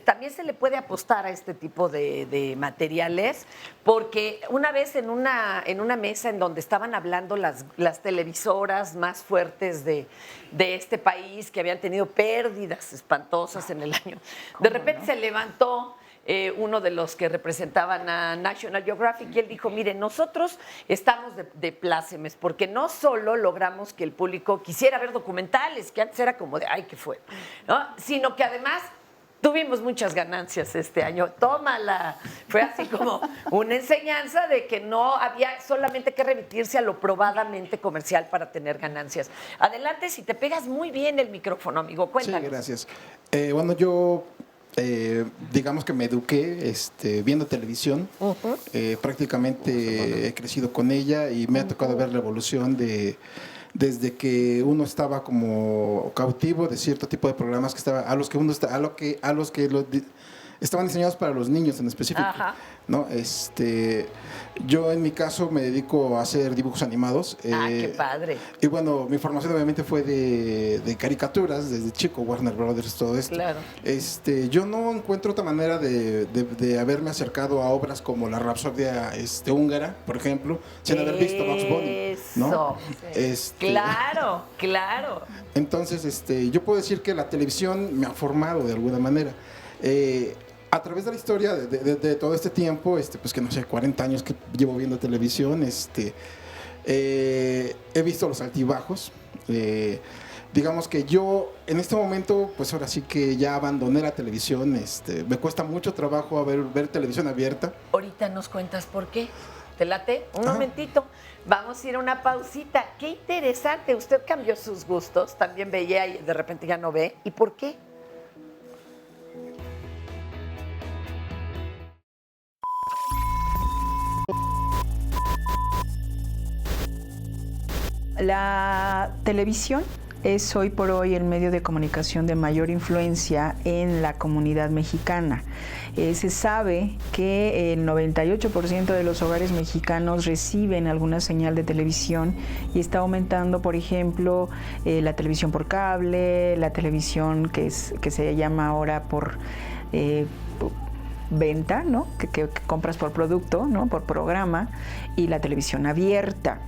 también se le puede apostar a este tipo de materiales, porque una vez en una mesa en donde estaban hablando las televisoras más fuertes de este país, que habían tenido pérdidas espantosas en el año, de repente se levantó uno de los que representaban a National Geographic y él dijo, mire, nosotros estamos de plácemes porque no solo logramos que el público quisiera ver documentales, que antes era como de, ay, ¿qué fue? ¿No? Sino que además Tuvimos muchas ganancias este año, tómala. Fue así como una enseñanza de que no había solamente que remitirse a lo probadamente comercial para tener ganancias. Adelante, si te pegas muy bien el micrófono, amigo, cuéntanos. Sí, gracias. Bueno, yo digamos que me eduqué viendo televisión. Prácticamente he crecido con ella y me ha tocado ver la evolución desde que uno estaba como cautivo de cierto tipo de programas que estaba estaban diseñados para los niños en específico. Ajá. ¿No? Yo en mi caso me dedico a hacer dibujos animados. Qué padre. Y bueno, mi formación obviamente fue de caricaturas desde chico, Warner Brothers, todo esto. Claro. Yo no encuentro otra manera de haberme acercado a obras como la Rapsodia húngara, por ejemplo, sin haber visto Bugs Bunny, ¿no? Claro, claro. Entonces, yo puedo decir que la televisión me ha formado de alguna manera. A través de la historia de todo este tiempo, pues que no sé, 40 años que llevo viendo televisión, he visto los altibajos. Digamos que yo en este momento, pues ahora sí que ya abandoné la televisión. Me cuesta mucho trabajo ver televisión abierta. Ahorita nos cuentas por qué. ¿Te late? Un momentito. Vamos a ir a una pausita. Qué interesante. Usted cambió sus gustos. También veía y de repente ya no ve. ¿Y por qué? La televisión es hoy por hoy el medio de comunicación de mayor influencia en la comunidad mexicana. Se sabe que el 98% de los hogares mexicanos reciben alguna señal de televisión y está aumentando, por ejemplo, la televisión por cable, la televisión que se llama ahora por venta, ¿no? Que compras por producto, ¿no? Por programa, y la televisión abierta.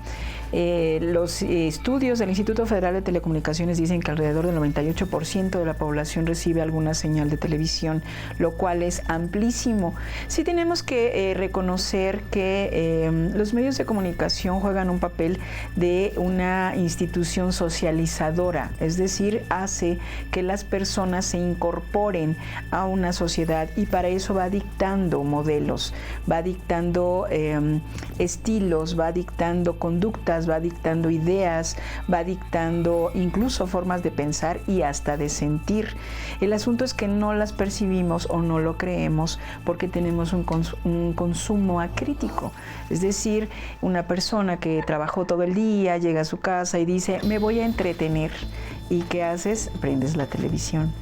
Los estudios del Instituto Federal de Telecomunicaciones dicen que alrededor del 98% de la población recibe alguna señal de televisión, lo cual es amplísimo. Sí tenemos que reconocer que los medios de comunicación juegan un papel de una institución socializadora, es decir, hace que las personas se incorporen a una sociedad y para eso va dictando modelos, va dictando estilos, va dictando conductas, va dictando ideas, va dictando incluso formas de pensar y hasta de sentir. El asunto es que no las percibimos o no lo creemos porque tenemos un consumo acrítico. Es decir, una persona que trabajó todo el día, llega a su casa y dice, me voy a entretener. ¿Y qué haces? Prendes la televisión.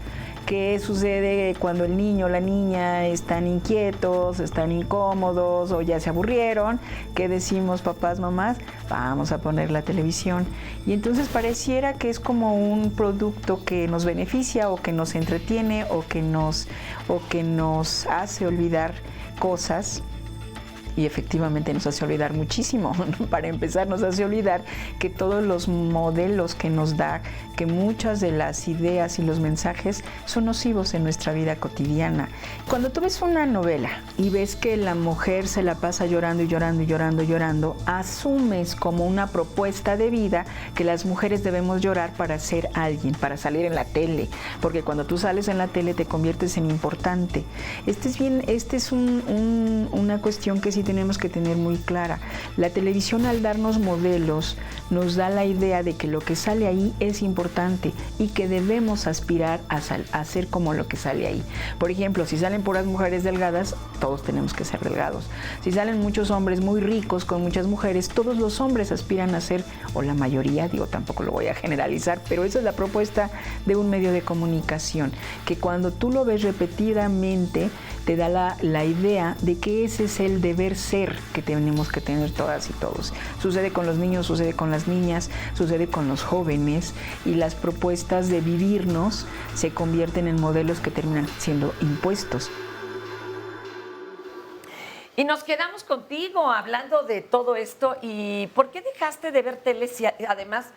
¿Qué sucede cuando el niño o la niña están inquietos, están incómodos o ya se aburrieron? ¿Qué decimos papás, mamás? Vamos a poner la televisión. Y entonces pareciera que es como un producto que nos beneficia o que nos entretiene o que nos hace olvidar cosas. Y efectivamente nos hace olvidar muchísimo. Para empezar, nos hace olvidar que todos los modelos que nos da, que muchas de las ideas y los mensajes son nocivos en nuestra vida cotidiana. Cuando tú ves una novela y ves que la mujer se la pasa llorando y llorando y llorando y llorando, asumes como una propuesta de vida que las mujeres debemos llorar para ser alguien, para salir en la tele, porque cuando tú sales en la tele te conviertes en importante. Esta es una cuestión que sí tenemos que tener muy clara. La televisión, al darnos modelos, nos da la idea de que lo que sale ahí es importante y que debemos aspirar a ser como lo que sale ahí. Por ejemplo, si salen puras mujeres delgadas, todos tenemos que ser delgados. Si salen muchos hombres muy ricos con muchas mujeres, todos los hombres aspiran a ser, o la mayoría, tampoco lo voy a generalizar, pero esa es la propuesta de un medio de comunicación, que cuando tú lo ves repetidamente, te da la idea de que ese es el deber ser que tenemos que tener todas y todos. Sucede con los niños, sucede con las niñas, sucede con los jóvenes, y las propuestas de vivirnos se convierten en modelos que terminan siendo impuestos. Y nos quedamos contigo hablando de todo esto. ¿Y por qué dejaste de ver tele si además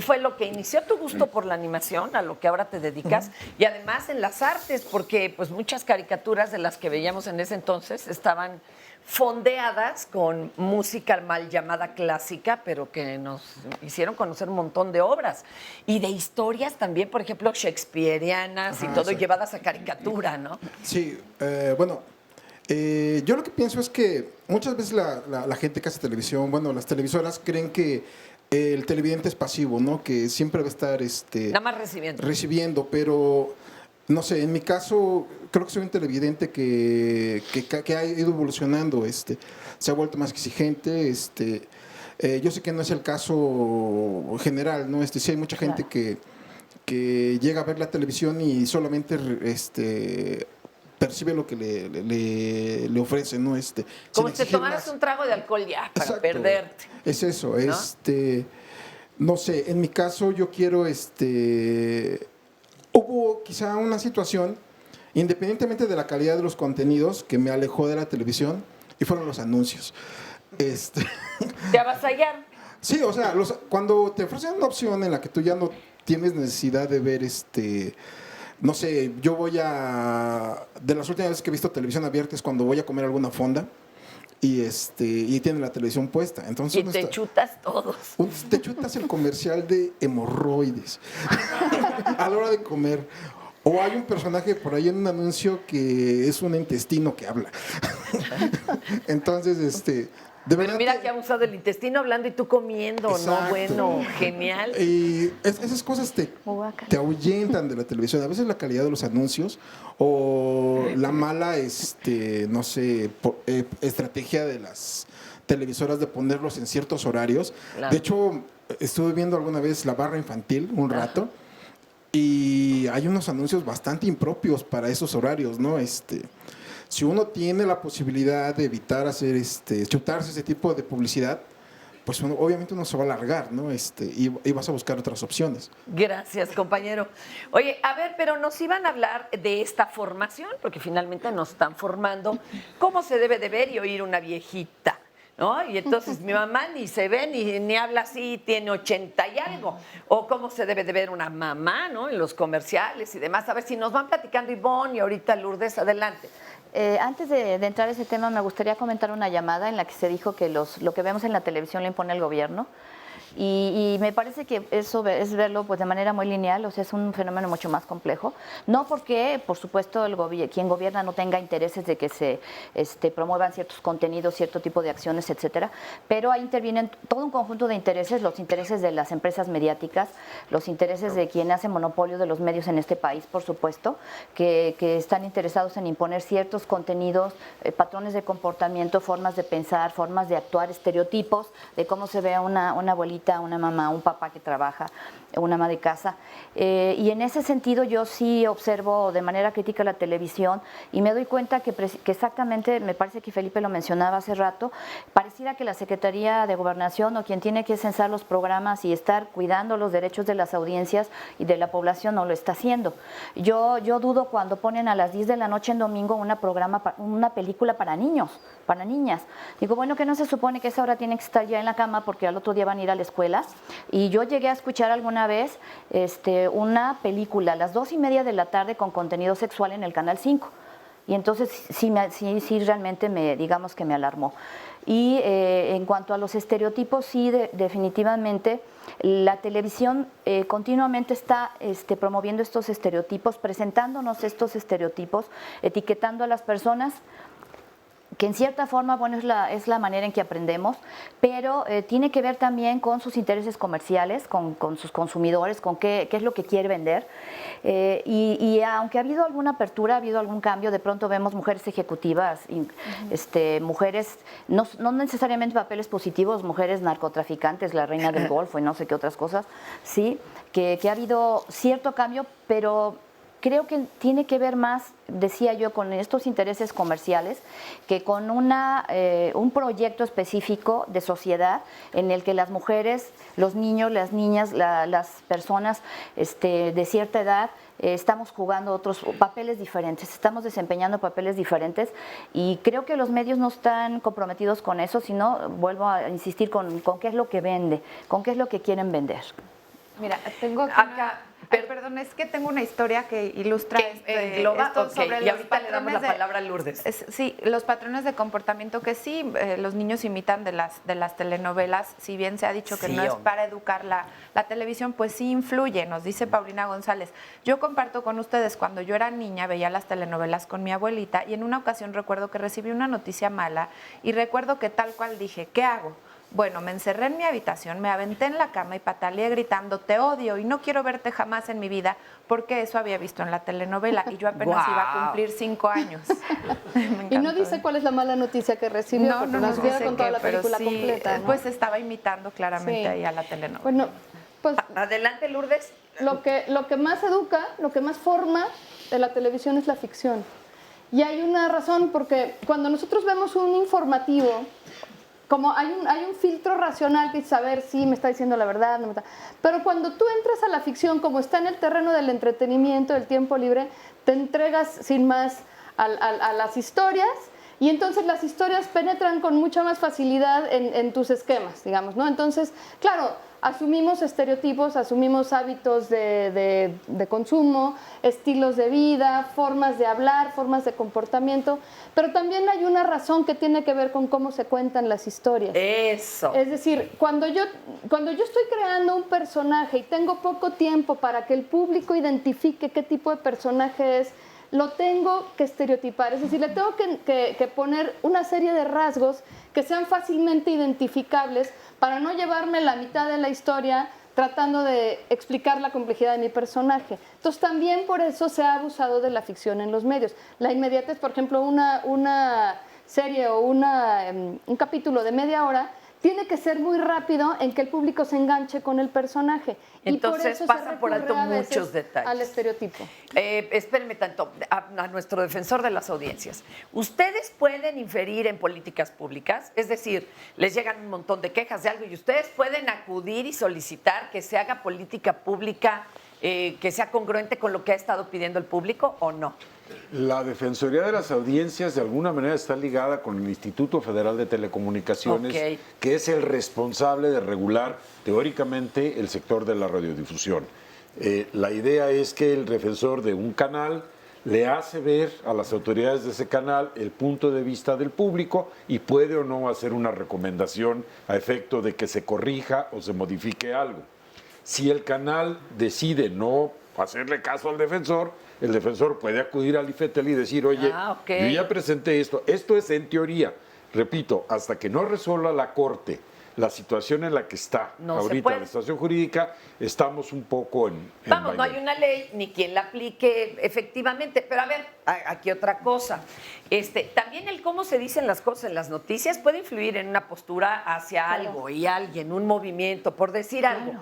fue lo que inició tu gusto por la animación, a lo que ahora te dedicas? Y además en las artes, porque pues muchas caricaturas de las que veíamos en ese entonces estaban fondeadas con música mal llamada clásica, pero que nos hicieron conocer un montón de obras. Y de historias también, por ejemplo, shakespearianas y todo, llevadas a caricatura, ¿no? Sí, yo lo que pienso es que muchas veces la gente que hace televisión, bueno, las televisoras creen que el televidente es pasivo, ¿no? Que siempre va a estar nada más recibiendo, pero no sé, en mi caso creo que soy un televidente que ha ido evolucionando, se ha vuelto más exigente, yo sé que no es el caso general, ¿no? Sí hay mucha gente que llega a ver la televisión y solamente percibe lo que le ofrecen, ¿no? Como si te tomaras un trago de alcohol ya, para perderte. Es eso, ¿no? No sé, en mi caso yo quiero, hubo quizá una situación, independientemente de la calidad de los contenidos, que me alejó de la televisión, y fueron los anuncios. ¿Te avasallaron? Sí, o sea, cuando te ofrecen una opción en la que tú ya no tienes necesidad de ver, no sé, yo voy de las últimas veces que he visto televisión abierta es cuando voy a comer alguna fonda y tiene la televisión puesta. Entonces y te chutas todos. Te chutas el comercial de hemorroides a la hora de comer. O hay un personaje por ahí en un anuncio que es un intestino que habla. Entonces, de verdad. Mira que ha usado el intestino hablando y tú comiendo, exacto. ¿no? Bueno, genial. Y esas cosas te ahuyentan de la televisión. A veces la calidad de los anuncios o la mala, no sé, estrategia de las televisoras de ponerlos en ciertos horarios. Claro. De hecho, estuve viendo alguna vez la barra infantil un rato y hay unos anuncios bastante impropios para esos horarios, ¿no? Si uno tiene la posibilidad de evitar hacer chutarse ese tipo de publicidad, pues obviamente uno se va a alargar, ¿no? Y vas a buscar otras opciones. Gracias, compañero. Oye, a ver, pero nos iban a hablar de esta formación, porque finalmente nos están formando cómo se debe de ver y oír una viejita, ¿no? Y entonces mi mamá ni se ve ni habla así, tiene 80 y algo. O cómo se debe de ver una mamá, ¿no? En los comerciales y demás. A ver si nos van platicando Ivonne y ahorita Lourdes, adelante. Antes de entrar a ese tema, me gustaría comentar una llamada en la que se dijo que lo que vemos en la televisión lo impone el gobierno. Y me parece que eso es verlo pues de manera muy lineal, o sea, es un fenómeno mucho más complejo. No porque, por supuesto, quien gobierna no tenga intereses de que se promuevan ciertos contenidos, cierto tipo de acciones, etcétera, pero ahí intervienen todo un conjunto de intereses, los intereses de las empresas mediáticas, los intereses de quien hace monopolio de los medios en este país, por supuesto, que están interesados en imponer ciertos contenidos, patrones de comportamiento, formas de pensar, formas de actuar, estereotipos de cómo se ve una abuelita, una mamá, un papá que trabaja, una ama de casa. Y en ese sentido yo sí observo de manera crítica la televisión y me doy cuenta que exactamente, me parece que Felipe lo mencionaba hace rato, pareciera que la Secretaría de Gobernación o quien tiene que censar los programas y estar cuidando los derechos de las audiencias y de la población no lo está haciendo. Yo dudo cuando ponen a las 10 de la noche en domingo una película para niños, para niñas. Digo, bueno, que no se supone que esa hora tienen que estar ya en la cama porque al otro día van a ir a la escuela. Y yo llegué a escuchar alguna vez una película a las 2:30 de la tarde con contenido sexual en el Canal 5. Y entonces sí realmente digamos que me alarmó. Y en cuanto a los estereotipos, sí, definitivamente la televisión continuamente está promoviendo estos estereotipos, presentándonos estos estereotipos, etiquetando a las personas, que en cierta forma, bueno, es la manera en que aprendemos, pero tiene que ver también con sus intereses comerciales, con sus consumidores, con qué es lo que quiere vender. Y aunque ha habido alguna apertura, ha habido algún cambio, de pronto vemos mujeres ejecutivas, mujeres, no necesariamente papeles positivos, mujeres narcotraficantes, la reina del Golfo y no sé qué otras cosas, sí, que ha habido cierto cambio, pero creo que tiene que ver más, decía yo, con estos intereses comerciales que con un proyecto específico de sociedad en el que las mujeres, los niños, las niñas, las personas de cierta edad estamos jugando otros papeles diferentes, estamos desempeñando papeles diferentes y creo que los medios no están comprometidos con eso, sino, vuelvo a insistir, con qué es lo que vende, con qué es lo que quieren vender. Mira, tengo acá, perdón, es que tengo una historia que ilustra esto sobre y ahorita le damos la palabra a Lourdes. Sí, los patrones de comportamiento que sí los niños imitan de las telenovelas, si bien se ha dicho que no es para educar la televisión, pues sí influye, nos dice Paulina González. Yo comparto con ustedes, cuando yo era niña veía las telenovelas con mi abuelita y en una ocasión recuerdo que recibí una noticia mala y recuerdo que tal cual dije, ¿qué hago? Bueno, me encerré en mi habitación, me aventé en la cama y pataleé gritando, te odio y no quiero verte jamás en mi vida, porque eso había visto en la telenovela y yo apenas iba a cumplir 5 años. Y no dice cuál es la mala noticia que recibió, porque nos hubiera contado la película sí, completa, ¿no? Pues estaba imitando claramente ahí a la telenovela. Bueno, pues adelante, Lourdes. Lo que más educa, lo que más forma de la televisión es la ficción. Y hay una razón, porque cuando nosotros vemos un informativo, como hay un filtro racional que es saber si me está diciendo la verdad, no me está. Pero cuando tú entras a la ficción, como está en el terreno del entretenimiento, del tiempo libre, te entregas sin más a las historias y entonces las historias penetran con mucha más facilidad en tus esquemas, digamos, ¿no? Entonces, claro, asumimos estereotipos, asumimos hábitos de consumo, estilos de vida, formas de hablar, formas de comportamiento, pero también hay una razón que tiene que ver con cómo se cuentan las historias. Eso. Es decir, cuando yo estoy creando un personaje y tengo poco tiempo para que el público identifique qué tipo de personaje es, lo tengo que estereotipar, es decir, le tengo que poner una serie de rasgos que sean fácilmente identificables para no llevarme la mitad de la historia tratando de explicar la complejidad de mi personaje. Entonces también por eso se ha abusado de la ficción en los medios. La inmediatez, por ejemplo, una serie o un capítulo de media hora tiene que ser muy rápido en que el público se enganche con el personaje. Entonces y por eso pasa por alto muchos detalles. Al estereotipo. Espérenme tanto, a nuestro defensor de las audiencias. ¿Ustedes pueden inferir en políticas públicas? Es decir, les llegan un montón de quejas de algo y ustedes pueden acudir y solicitar que se haga política pública que sea congruente con lo que ha estado pidiendo el público o no. La Defensoría de las Audiencias de alguna manera está ligada con el Instituto Federal de Telecomunicaciones, que es el responsable de regular teóricamente el sector de la radiodifusión. La idea es que el defensor de un canal le hace ver a las autoridades de ese canal el punto de vista del público y puede o no hacer una recomendación a efecto de que se corrija o se modifique algo. Si el canal decide no hacerle caso al defensor, el defensor puede acudir al IFETEL y decir, oye, yo ya presenté esto. Esto es en teoría. Repito, hasta que no resuelva la Corte la situación en la que está ahorita la situación jurídica, estamos un poco en Vamos, no hay una ley ni quien la aplique efectivamente. Pero a ver, aquí otra cosa. También el cómo se dicen las cosas en las noticias puede influir en una postura hacia algo y alguien, un movimiento, por decir algo.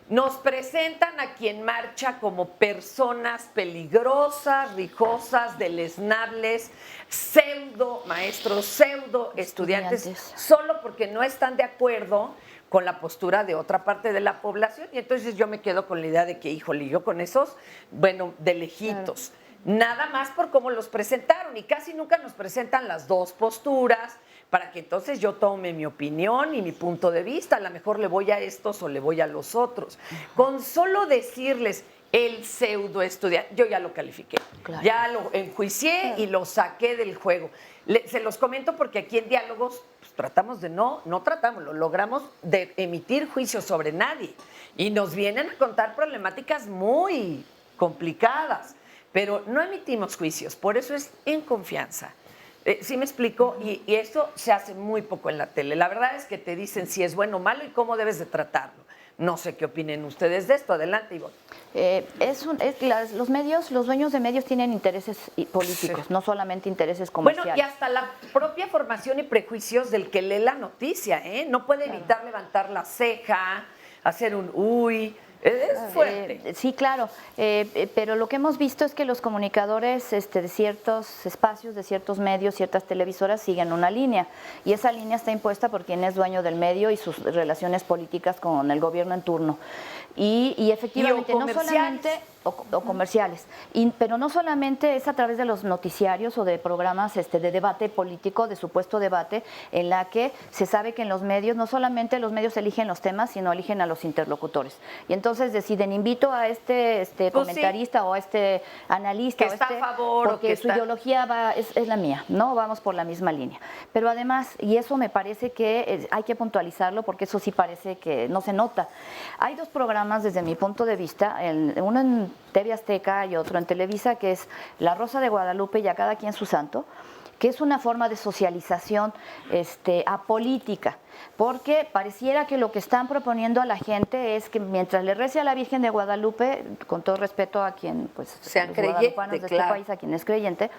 Nos presentan a quien marcha como personas peligrosas, rijosas, deleznables, pseudo maestros, pseudo estudiantes, solo porque no están de acuerdo con la postura de otra parte de la población. Y entonces yo me quedo con la idea de que, híjole, yo con esos, de lejitos. Nada más por cómo los presentaron y casi nunca nos presentan las dos posturas para que entonces yo tome mi opinión y mi punto de vista. A lo mejor le voy a estos o le voy a los otros. Con solo decirles el pseudo estudiante, yo ya lo califiqué, ya lo enjuicié y lo saqué del juego. Se los comento porque aquí en Diálogos pues, tratamos de no tratamos, lo logramos de emitir juicios sobre nadie y nos vienen a contar problemáticas muy complicadas. Pero no emitimos juicios, por eso es en confianza. ¿Sí me explico? Y esto se hace muy poco en la tele. La verdad es que te dicen si es bueno o malo y cómo debes de tratarlo. No sé qué opinen ustedes de esto. Adelante, Ivonne. Los medios, los dueños de medios tienen intereses políticos, no solamente intereses comerciales. Bueno, y hasta la propia formación y prejuicios del que lee la noticia, ¿eh? No puede evitar levantar la ceja, hacer un uy, Es fuerte. Sí, claro, pero lo que hemos visto es que los comunicadores de ciertos espacios, de ciertos medios, ciertas televisoras siguen una línea y esa línea está impuesta por quien es dueño del medio y sus relaciones políticas con el gobierno en turno. Y efectivamente, no solamente o comerciales, pero no solamente es a través de los noticiarios o de programas de debate político, de supuesto debate, en la que se sabe que en los medios, no solamente los medios eligen los temas, sino eligen a los interlocutores. Y entonces deciden, invito a este comentarista o a este analista que está a favor, porque o que su está... ideología es la mía, ¿no? Vamos por la misma línea. Pero además, y eso me parece que hay que puntualizarlo porque eso sí parece que no se nota. Hay dos programas desde mi punto de vista, uno en TV Azteca y otro en Televisa, que es La Rosa de Guadalupe y A Cada Quien Su Santo, que es una forma de socialización apolítica, porque pareciera que lo que están proponiendo a la gente es que mientras le rece a la Virgen de Guadalupe, con todo respeto a quien, pues, sean los creyentes, guadalupanos de este país, a quien es creyente,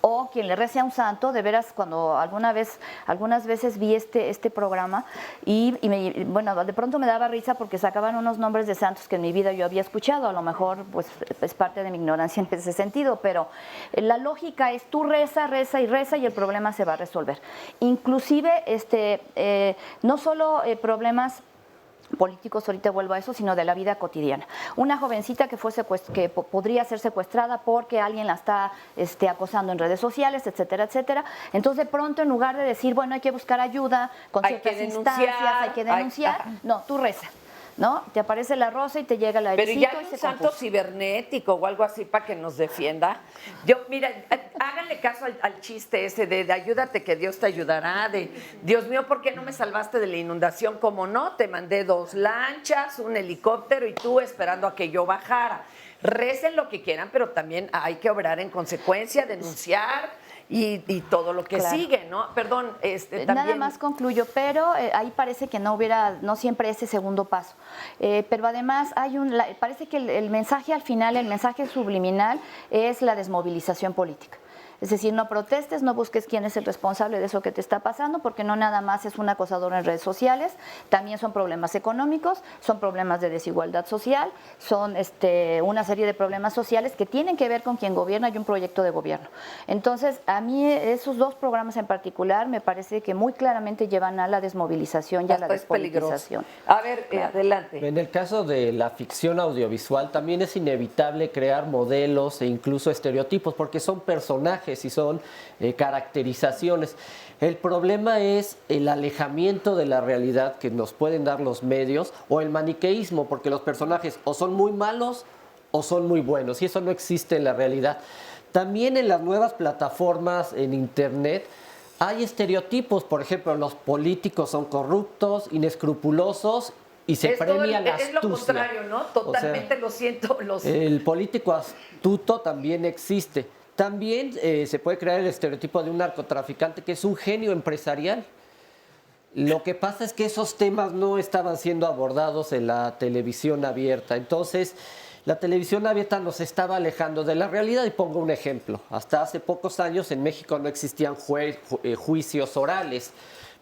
o quien le rece a un santo, de veras, cuando algunas veces vi este programa y bueno, de pronto me daba risa porque sacaban unos nombres de santos que en mi vida yo había escuchado, a lo mejor pues es parte de mi ignorancia en ese sentido, pero la lógica es tú reza y el problema se va a resolver. Inclusive, no solo problemas políticos, ahorita vuelvo a eso, sino de la vida cotidiana. Una jovencita que podría ser secuestrada porque alguien la está acosando en redes sociales, etcétera, etcétera. Entonces, de pronto, en lugar de decir, bueno, hay que buscar ayuda con ciertas instancias, hay que denunciar, no, tú reza. ¿No? Te aparece la rosa y te llega la Pero ya hay un santo cibernético o algo así para que nos defienda. Mira, háganle caso al chiste ese de ayúdate que Dios te ayudará, de Dios mío, ¿por qué no me salvaste de la inundación? Como no, te mandé 2 lanchas, un helicóptero y tú esperando a que yo bajara. Recen lo que quieran, pero también hay que obrar en consecuencia, denunciar y todo lo que sigue, ¿no? Perdón, también... Nada más concluyo, pero ahí parece que no siempre ese segundo paso. Pero además parece que el mensaje al final, el mensaje subliminal es la desmovilización política. Es decir, no protestes, no busques quién es el responsable de eso que te está pasando, porque no nada más es un acosador en redes sociales, también son problemas económicos, son problemas de desigualdad social, son una serie de problemas sociales que tienen que ver con quien gobierna y un proyecto de gobierno. Entonces, a mí esos dos programas en particular me parece que muy claramente llevan a la desmovilización y a la despolitización. A ver, adelante. En el caso de la ficción audiovisual también es inevitable crear modelos e incluso estereotipos, porque son personajes y son caracterizaciones. El problema es el alejamiento de la realidad que nos pueden dar los medios o el maniqueísmo, porque los personajes o son muy malos o son muy buenos y eso no existe en la realidad. También en las nuevas plataformas en internet hay estereotipos, por ejemplo, los políticos son corruptos, inescrupulosos y se premia la astucia. Es lo contrario, ¿no? Totalmente, o sea, lo siento. El político astuto también existe. También se puede crear el estereotipo de un narcotraficante que es un genio empresarial. Lo que pasa es que esos temas no estaban siendo abordados en la televisión abierta. Entonces, la televisión abierta nos estaba alejando de la realidad. Y pongo un ejemplo. Hasta hace pocos años en México no existían juicios orales,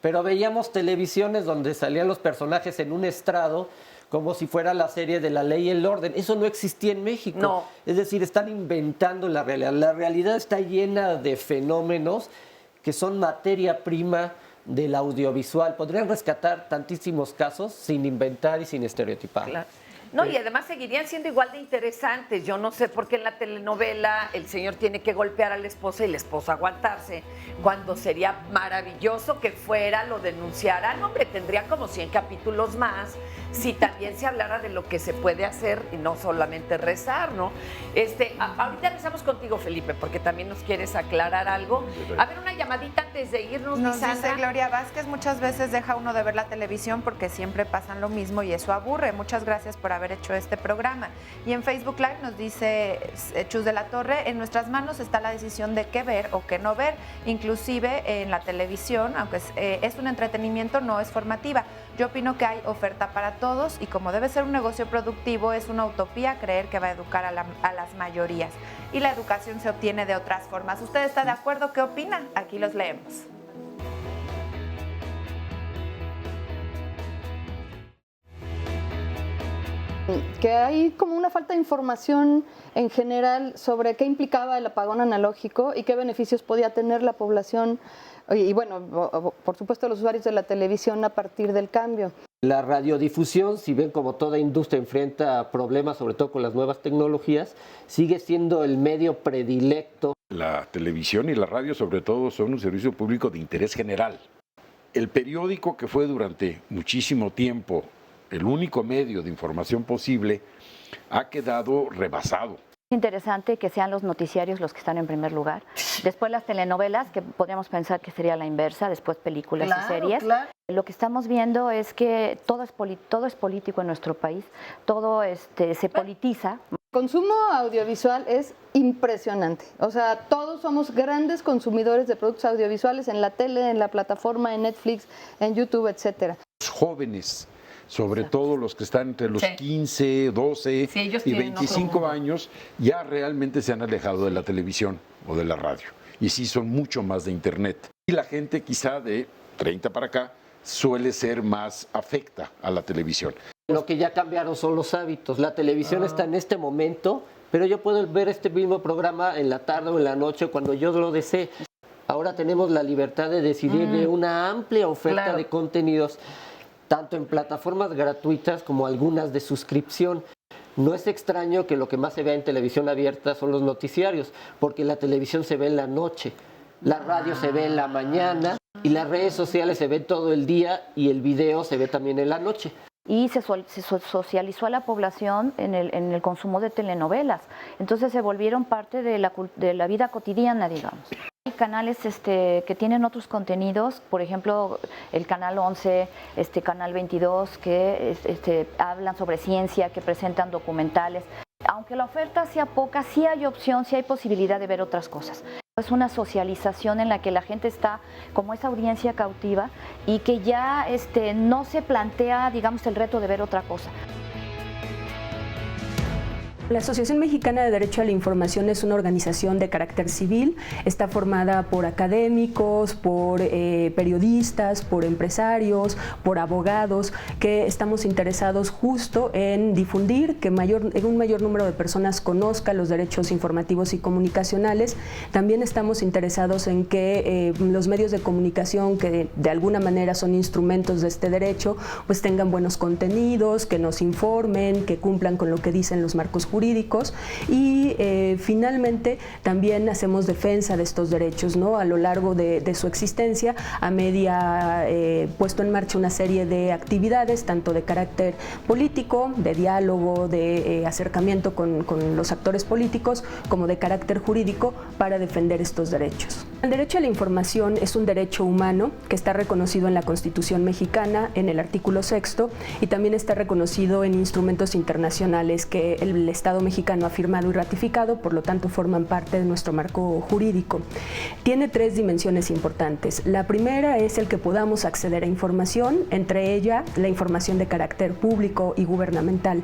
pero veíamos televisiones donde salían los personajes en un estrado como si fuera la serie de La Ley y el Orden. Eso no existía en México. No. Es decir, están inventando la realidad. La realidad está llena de fenómenos que son materia prima del audiovisual. Podrían rescatar tantísimos casos sin inventar y sin estereotipar. Claro. No, y además seguirían siendo igual de interesantes. Yo no sé por qué en la telenovela el señor tiene que golpear a la esposa y la esposa aguantarse, cuando sería maravilloso que fuera, lo denunciara. No, hombre, tendría como 100 capítulos más si también se hablara de lo que se puede hacer y no solamente rezar, ¿no? Ahorita rezamos contigo, Felipe, porque también nos quieres aclarar algo. A ver, una llamadita antes de irnos, Nos Sandra. dice Gloria Vázquez, muchas veces deja uno de ver la televisión porque siempre pasan lo mismo y eso aburre. Muchas gracias por haber hecho este programa. Y en Facebook Live nos dice Chus de la Torre, en nuestras manos está la decisión de qué ver o qué no ver, inclusive en la televisión, aunque es un entretenimiento, no es formativa. Yo opino que hay oferta para todos y como debe ser un negocio productivo, es una utopía creer que va a educar a las mayorías. Y la educación se obtiene de otras formas. ¿Usted está de acuerdo? ¿Qué opina? Aquí los leemos. Que hay como una falta de información en general sobre qué implicaba el apagón analógico y qué beneficios podía tener la población y bueno, por supuesto los usuarios de la televisión a partir del cambio. La radiodifusión, si bien como toda industria enfrenta problemas, sobre todo con las nuevas tecnologías, sigue siendo el medio predilecto. La televisión y la radio sobre todo son un servicio público de interés general. El periódico, que fue durante muchísimo tiempo el único medio de información posible, ha quedado rebasado. Es interesante que sean los noticiarios los que están en primer lugar. Después las telenovelas, que podríamos pensar que sería la inversa, después películas y series. Claro. Lo que estamos viendo es que todo es político en nuestro país, todo se politiza. El consumo audiovisual es impresionante. O sea, todos somos grandes consumidores de productos audiovisuales en la tele, en la plataforma, en Netflix, en YouTube, etcétera. Los jóvenes, sobre todo los que están entre los 15, 12 y 25 años, ya realmente se han alejado de la televisión o de la radio. Y sí son mucho más de internet. Y la gente quizá de 30 para acá suele ser más afecta a la televisión. Lo que ya cambiaron son los hábitos. La televisión está en este momento, pero yo puedo ver este mismo programa en la tarde o en la noche cuando yo lo desee. Ahora tenemos la libertad de decidir de una amplia oferta de contenidos, tanto en plataformas gratuitas como algunas de suscripción. No es extraño que lo que más se vea en televisión abierta son los noticiarios, porque la televisión se ve en la noche, la radio se ve en la mañana y las redes sociales se ven todo el día y el video se ve también en la noche. Y se socializó a la población en el consumo de telenovelas. Entonces se volvieron parte de la vida cotidiana, digamos. Hay canales que tienen otros contenidos, por ejemplo, el Canal 11, Canal 22, que hablan sobre ciencia, que presentan documentales. Aunque la oferta sea poca, sí hay opción, sí hay posibilidad de ver otras cosas. Es una socialización en la que la gente está como esa audiencia cautiva y que ya no se plantea, digamos, el reto de ver otra cosa. La Asociación Mexicana de Derecho a la Información es una organización de carácter civil, está formada por académicos, por periodistas, por empresarios, por abogados, que estamos interesados justo en difundir que un mayor número de personas conozca los derechos informativos y comunicacionales. También estamos interesados en que los medios de comunicación, que de alguna manera son instrumentos de este derecho, pues tengan buenos contenidos, que nos informen, que cumplan con lo que dicen los marcos jurídicos y finalmente también hacemos defensa de estos derechos, ¿no? A lo largo de su existencia, AMEDIA puesto en marcha una serie de actividades, tanto de carácter político, de diálogo, de acercamiento con los actores políticos, como de carácter jurídico para defender estos derechos. El derecho a la información es un derecho humano que está reconocido en la Constitución mexicana, en el artículo 6º, y también está reconocido en instrumentos internacionales que el Estado mexicano ha firmado y ratificado, por lo tanto forman parte de nuestro marco jurídico. Tiene 3 dimensiones importantes. La primera es el que podamos acceder a información, entre ella la información de carácter público y gubernamental.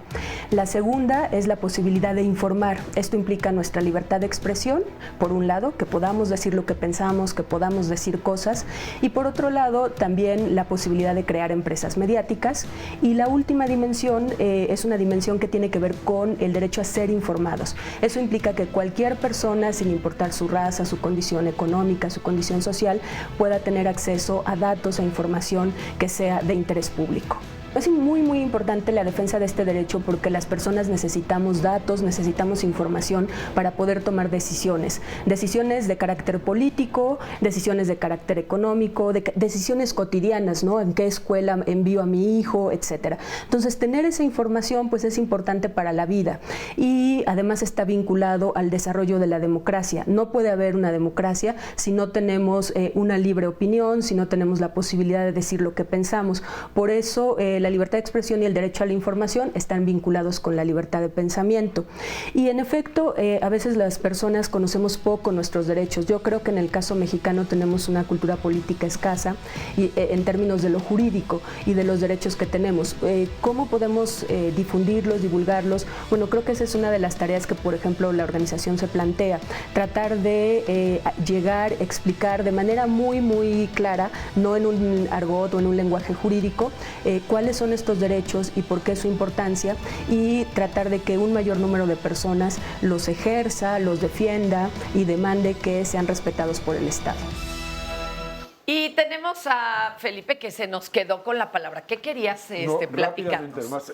La segunda es la posibilidad de informar. Esto implica nuestra libertad de expresión, por un lado, que podamos decir lo que pensamos, que podamos decir cosas, y por otro lado también la posibilidad de crear empresas mediáticas. Y la última dimensión es una dimensión que tiene que ver con el derecho a ser informados. Eso implica que cualquier persona, sin importar su raza, su condición económica, su condición social, pueda tener acceso a datos e información que sea de interés público. Es muy importante la defensa de este derecho porque las personas necesitamos datos, necesitamos información para poder tomar decisiones de carácter político, decisiones de carácter económico, decisiones cotidianas, ¿no? En qué escuela envío a mi hijo, etcétera. Entonces, tener esa información pues es importante para la vida y además está vinculado al desarrollo de la democracia. No puede haber una democracia si no tenemos una libre opinión, si no tenemos la posibilidad de decir lo que pensamos. Por eso, la libertad de expresión y el derecho a la información están vinculados con la libertad de pensamiento. Y en efecto, a veces las personas conocemos poco nuestros derechos. Yo creo que en el caso mexicano tenemos una cultura política escasa y, en términos de lo jurídico y de los derechos que tenemos. ¿Cómo podemos difundirlos, divulgarlos? Bueno, creo que esa es una de las tareas que, por ejemplo, la organización se plantea. Tratar de llegar, explicar de manera muy clara, no en un argot o en un lenguaje jurídico, cuál cuáles son estos derechos y por qué su importancia, y tratar de que un mayor número de personas los ejerza, los defienda y demande que sean respetados por el Estado. Y tenemos a Felipe, que se nos quedó con la palabra. ¿Qué querías platicarnos? Además,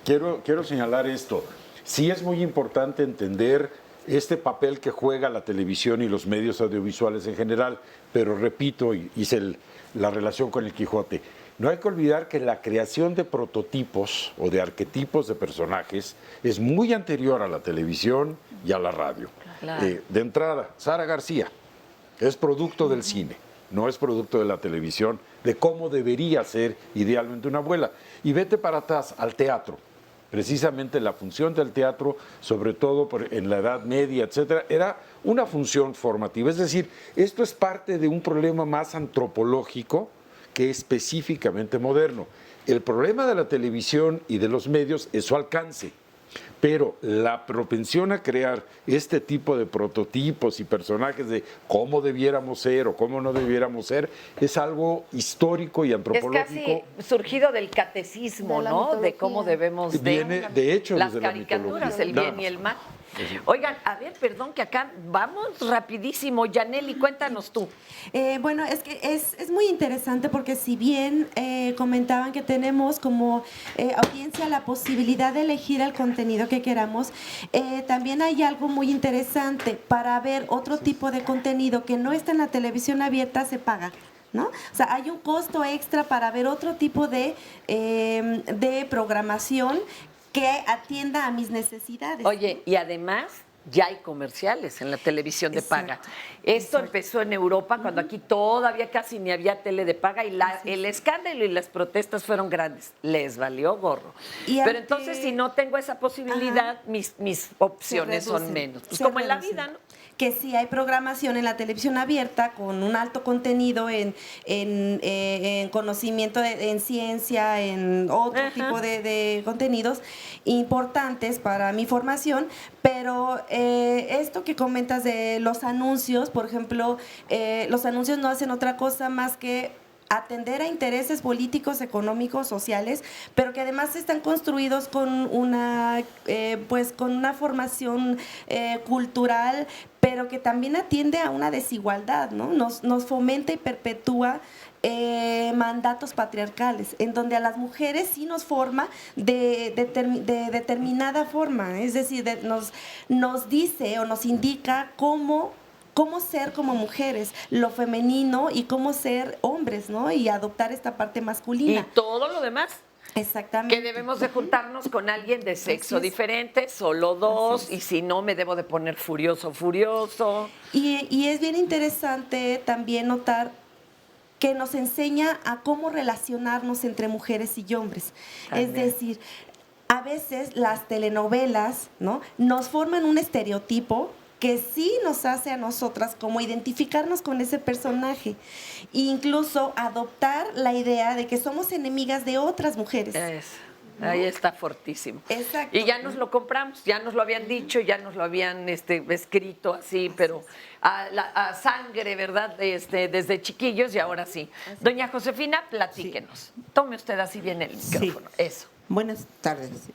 quiero señalar esto. Sí es muy importante entender este papel que juega la televisión y los medios audiovisuales en general, pero repito, hice la relación con el Quijote. No hay que olvidar que la creación de prototipos o de arquetipos de personajes es muy anterior a la televisión y a la radio. Claro. De entrada, Sara García es producto del cine, no es producto de la televisión, de cómo debería ser idealmente una abuela. Y vete para atrás al teatro. Precisamente la función del teatro, sobre todo en la Edad Media, etcétera, era una función formativa. Es decir, esto es parte de un problema más antropológico que específicamente moderno. El problema de la televisión y de los medios es su alcance. Pero la propensión a crear este tipo de prototipos y personajes de cómo debiéramos ser o cómo no debiéramos ser es algo histórico y antropológico. Es casi surgido del catecismo, ¿no? De cómo debemos Viene, de hecho, las desde caricaturas, la el bien y el mal. Oigan, a ver, perdón que acá vamos rapidísimo. Yaneli, cuéntanos tú. Bueno, es que es muy interesante porque si bien comentaban que tenemos como audiencia la posibilidad de elegir el contenido que queramos, también hay algo muy interesante. Para ver otro tipo de contenido que no está en la televisión abierta se paga, ¿no? O sea, hay un costo extra para ver otro tipo de programación que atienda a mis necesidades. Oye, y además ya hay comerciales en la televisión de paga. Esto empezó en Europa, cuando aquí todavía casi ni había tele de paga, y el escándalo y las protestas fueron grandes. Les valió gorro. Pero entonces, si no tengo esa posibilidad, mis opciones son menos. Pues como en la vida, ¿no? Que sí hay programación en la televisión abierta con un alto contenido en conocimiento, en ciencia, en otro tipo de contenidos importantes para mi formación, pero esto que comentas de los anuncios, por ejemplo, los anuncios no hacen otra cosa más que atender a intereses políticos, económicos, sociales, pero que además están construidos con una formación cultural, pero que también atiende a una desigualdad, ¿no? Nos fomenta y perpetúa mandatos patriarcales, en donde a las mujeres sí nos forma de determinada forma, es decir, nos dice o nos indica cómo ser como mujeres, lo femenino, y cómo ser hombres, ¿no? Y adoptar esta parte masculina. Y todo lo demás. Exactamente. Que debemos de juntarnos con alguien de sexo diferente, solo dos, y si no me debo de poner furioso. Y es bien interesante también notar que nos enseña a cómo relacionarnos entre mujeres y hombres. También. Es decir, a veces las telenovelas, ¿no?, nos forman un estereotipo que sí nos hace a nosotras como identificarnos con ese personaje e incluso adoptar la idea de que somos enemigas de otras mujeres. ¿no? Ahí está fortísimo. Exacto. Y ya nos lo compramos, ya nos lo habían dicho, ya nos lo habían escrito así, pero a sangre, ¿verdad? Desde chiquillos, y ahora sí. Doña Josefina, platíquenos. Sí. Tome usted así bien el micrófono. Sí. Eso. Buenas tardes.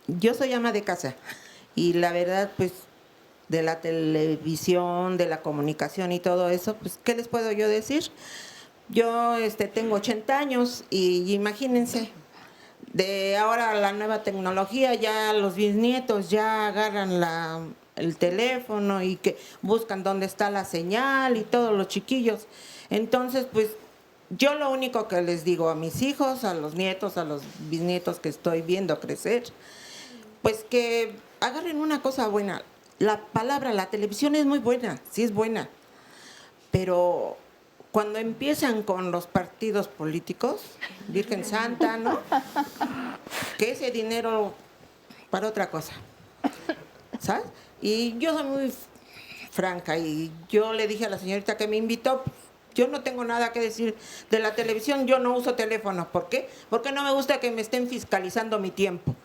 Yo soy ama de casa y la verdad, pues, de la televisión, de la comunicación y todo eso, pues, ¿qué les puedo yo decir? Yo tengo 80 años y imagínense, de ahora la nueva tecnología, ya los bisnietos ya agarran el teléfono y que buscan dónde está la señal y todos los chiquillos. Entonces, pues, yo lo único que les digo a mis hijos, a los nietos, a los bisnietos que estoy viendo crecer, pues que agarren una cosa buena. La televisión es muy buena, sí es buena, pero cuando empiezan con los partidos políticos, Virgen Santa, ¿no? Que ese dinero para otra cosa, ¿sabes? Y yo soy muy franca y yo le dije a la señorita que me invitó, yo no tengo nada que decir de la televisión, yo no uso teléfono. ¿Por qué? Porque no me gusta que me estén fiscalizando mi tiempo,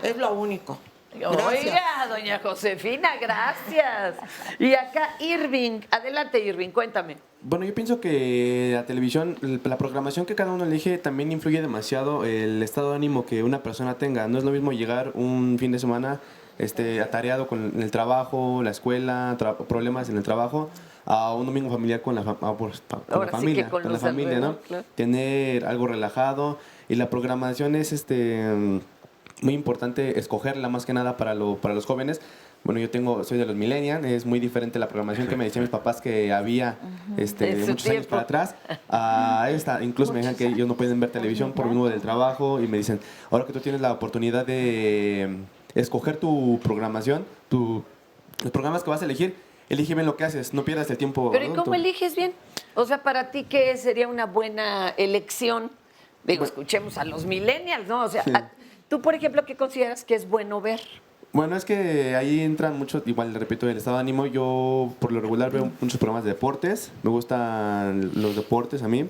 es lo único. Oiga, doña Josefina, gracias. Y acá Irving, adelante Irving, cuéntame. Bueno, yo pienso que la televisión, la programación que cada uno elige también influye demasiado el estado de ánimo que una persona tenga. No es lo mismo llegar un fin de semana atareado con el trabajo, la escuela, problemas en el trabajo, a un domingo familiar con la familia, con la familia, ¿no? Claro. Tener algo relajado, y la programación es muy importante escogerla más que nada para los jóvenes. Bueno, soy de los millennials, es muy diferente la programación que me decían mis papás que había muchos años para atrás a esta. Incluso me dijeron que ellos no pueden ver televisión por uno del trabajo, y me dicen, ahora que tú tienes la oportunidad de escoger tu programación, los programas que vas a elige bien lo que haces, no pierdas el tiempo. Pero ¿y cómo eliges bien? O sea, para ti, ¿qué sería una buena elección? Digo, escuchemos a los millennials, ¿no? O sea, sí. Tú, por ejemplo, ¿qué consideras que es bueno ver? Bueno, es que ahí entran mucho, igual repito, el estado de ánimo. Yo por lo regular veo muchos programas de deportes, me gustan los deportes a mí.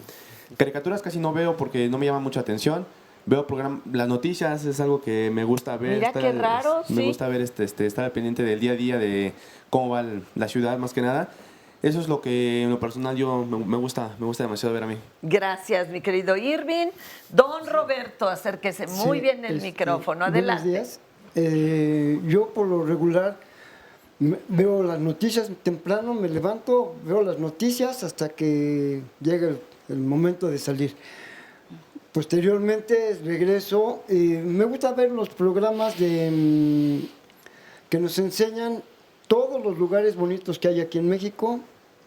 Caricaturas casi no veo porque no me llama mucha atención. Veo las noticias, es algo que me gusta ver. Mira qué raro, me gusta ver estar pendiente del día a día, de cómo va la ciudad más que nada. Eso es lo que en lo personal me gusta demasiado ver a mí. Gracias, mi querido Irving. Don Roberto, acérquese muy bien el micrófono. Adelante. Buenos días. Yo por lo regular veo las noticias temprano, me levanto, veo las noticias hasta que llega el momento de salir. Posteriormente regreso y me gusta ver los programas que nos enseñan todos los lugares bonitos que hay aquí en México.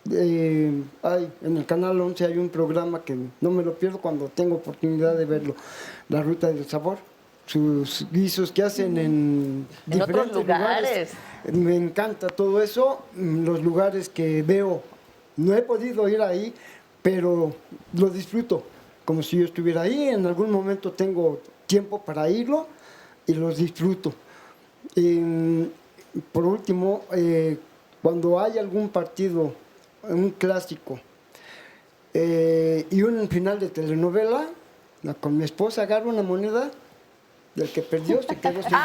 En el Canal 11 hay un programa que no me lo pierdo cuando tengo oportunidad de verlo, La Ruta del Sabor, sus guisos que hacen en diferentes otros lugares. Me encanta todo eso, los lugares que veo, no he podido ir ahí, pero lo disfruto, como si yo estuviera ahí, en algún momento tengo tiempo para irlo y los disfruto. Por último, cuando hay algún partido, un clásico y un final de telenovela, con mi esposa agarro una moneda del que perdió, se quedó sin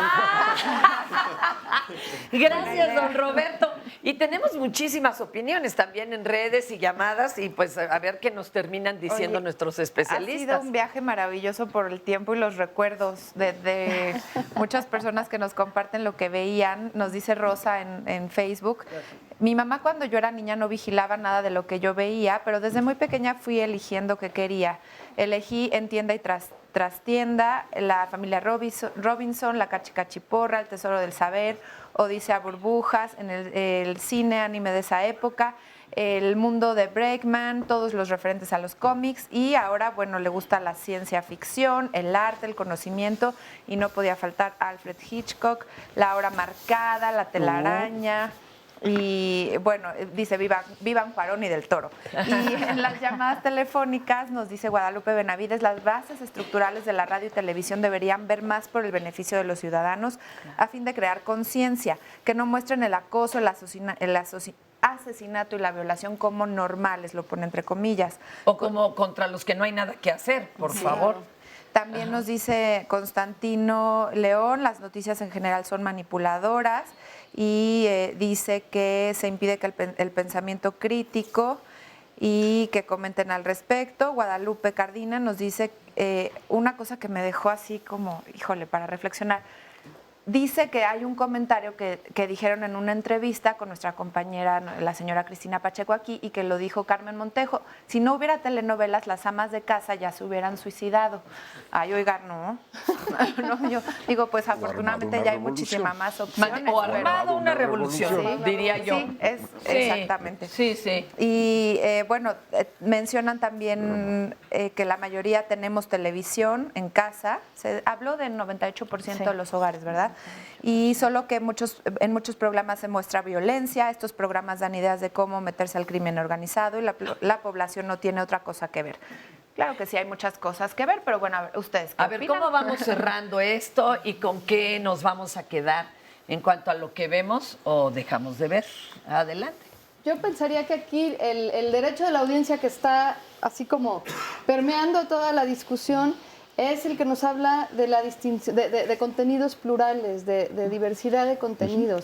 Gracias, don Roberto. Y tenemos muchísimas opiniones también en redes y llamadas, y pues a ver qué nos terminan diciendo nuestros especialistas. Ha sido un viaje maravilloso por el tiempo y los recuerdos de muchas personas que nos comparten lo que veían. Nos dice Rosa en Facebook. Mi mamá cuando yo era niña no vigilaba nada de lo que yo veía, pero desde muy pequeña fui eligiendo qué quería. Elegí en tienda y trastienda, La Familia Robinson, La Cachicachiporra, El Tesoro del Saber, Odisea Burbujas, en el cine anime de esa época, el mundo de Breakman, todos los referentes a los cómics, y ahora, bueno, le gusta la ciencia ficción, el arte, el conocimiento, y no podía faltar Alfred Hitchcock, La Hora Marcada, La Telaraña. Y bueno, dice vivan Cuarón y del Toro. Y en las llamadas telefónicas nos dice Guadalupe Benavides, las bases estructurales de la radio y televisión deberían ver más por el beneficio de los ciudadanos a fin de crear conciencia, que no muestren el acoso, el asesinato y la violación como normales, lo pone entre comillas. O como contra los que no hay nada que hacer, por favor. También nos dice Constantino León, las noticias en general son manipuladoras, y dice que se impide que el pensamiento crítico y que comenten al respecto. Guadalupe Cardina nos dice una cosa que me dejó así como, híjole, para reflexionar. Dice que hay un comentario que dijeron en una entrevista con nuestra compañera, la señora Cristina Pacheco aquí, y que lo dijo Carmen Montejo. Si no hubiera telenovelas, las amas de casa ya se hubieran suicidado. Ay, oiga, no. No, yo digo, pues afortunadamente ya hay muchísimas más opciones. O armado una revolución, sí, diría yo. Sí, exactamente. Sí, sí. Y bueno, mencionan también que la mayoría tenemos televisión en casa. Se habló del 98% de los hogares, ¿verdad? Y solo que en muchos programas se muestra violencia, estos programas dan ideas de cómo meterse al crimen organizado y la población no tiene otra cosa que ver. Claro que sí hay muchas cosas que ver, pero bueno, a ver, ustedes ¿qué opinan? ¿Cómo vamos cerrando esto y con qué nos vamos a quedar en cuanto a lo que vemos o dejamos de ver? Adelante. Yo pensaría que aquí el derecho de la audiencia que está así como permeando toda la discusión es el que nos habla de la distinción, de contenidos plurales, de diversidad de contenidos.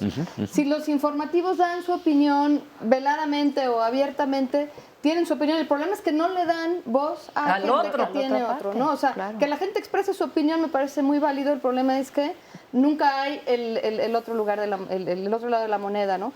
Si los informativos dan su opinión veladamente o abiertamente, tienen su opinión. El problema es que no le dan voz a gente que tiene otro, ¿no? O sea, que la gente exprese su opinión me parece muy válido. El problema es que nunca hay el otro lugar, el otro lado de la moneda, ¿no?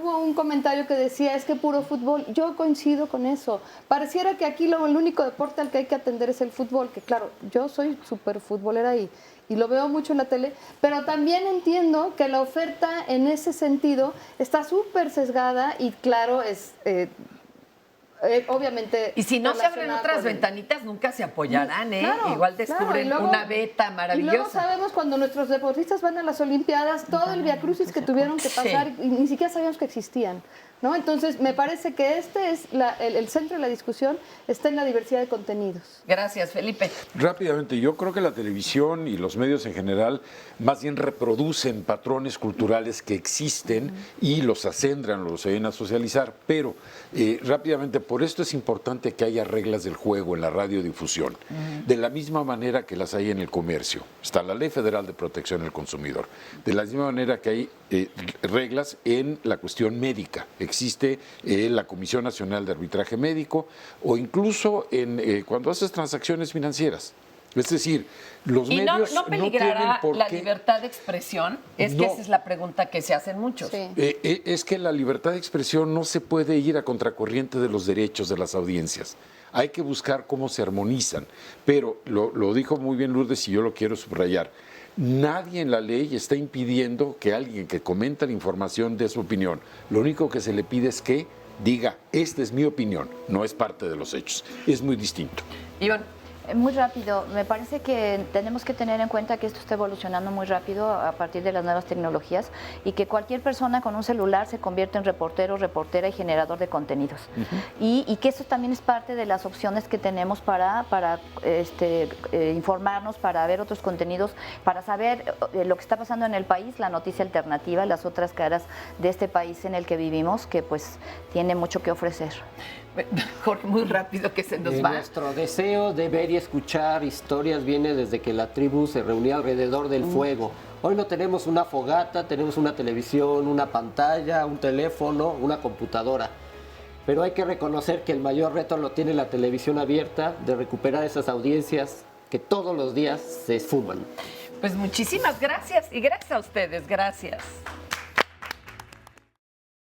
Hubo un comentario que decía, es que puro fútbol. Yo coincido con eso. Pareciera que aquí el único deporte al que hay que atender es el fútbol, que claro, yo soy súper futbolera y lo veo mucho en la tele, pero también entiendo que la oferta en ese sentido está súper sesgada y claro, es... obviamente. Y si no se abren otras ventanitas, nunca se apoyarán, ¿eh? Claro, igual descubren claro, luego, una beta maravillosa. Y luego sabemos cuando nuestros deportistas van a las Olimpiadas, todo el viacrucis que tuvieron que pasar y ni siquiera sabíamos que existían, ¿no? Entonces, me parece que este es el centro de la discusión, está en la diversidad de contenidos. Gracias, Felipe. Rápidamente, yo creo que la televisión y los medios en general más bien reproducen patrones culturales que existen y los acentran, los ayudan a socializar, pero rápidamente, por esto es importante que haya reglas del juego en la radiodifusión, de la misma manera que las hay en el comercio. Está la Ley Federal de Protección del Consumidor, de la misma manera que hay reglas en la cuestión médica. Existe la Comisión Nacional de Arbitraje Médico o incluso cuando haces transacciones financieras. Es decir, los medios no peligrará tienen por la qué... libertad de expresión. Es que esa es la pregunta que se hacen muchos. Es que la libertad de expresión no se puede ir a contracorriente de los derechos de las audiencias. Hay que buscar cómo se armonizan. Pero lo dijo muy bien Lourdes y yo lo quiero subrayar. Nadie en la ley está impidiendo que alguien que comenta la información dé su opinión. Lo único que se le pide es que diga, esta es mi opinión, no es parte de los hechos. Es muy distinto. Iván. Muy rápido, me parece que tenemos que tener en cuenta que esto está evolucionando muy rápido a partir de las nuevas tecnologías y que cualquier persona con un celular se convierte en reportero, reportera y generador de contenidos. Y que eso también es parte de las opciones que tenemos para informarnos, para ver otros contenidos, para saber lo que está pasando en el país, la noticia alternativa, las otras caras de este país en el que vivimos, que pues tiene mucho que ofrecer. Jorge, muy rápido que se nos va. Nuestro deseo de ver y escuchar historias viene desde que la tribu se reunía alrededor del fuego. Hoy no tenemos una fogata, tenemos una televisión, una pantalla, un teléfono, una computadora. Pero hay que reconocer que el mayor reto lo tiene la televisión abierta, de recuperar esas audiencias que todos los días se esfuman. Pues muchísimas gracias y gracias a ustedes, gracias.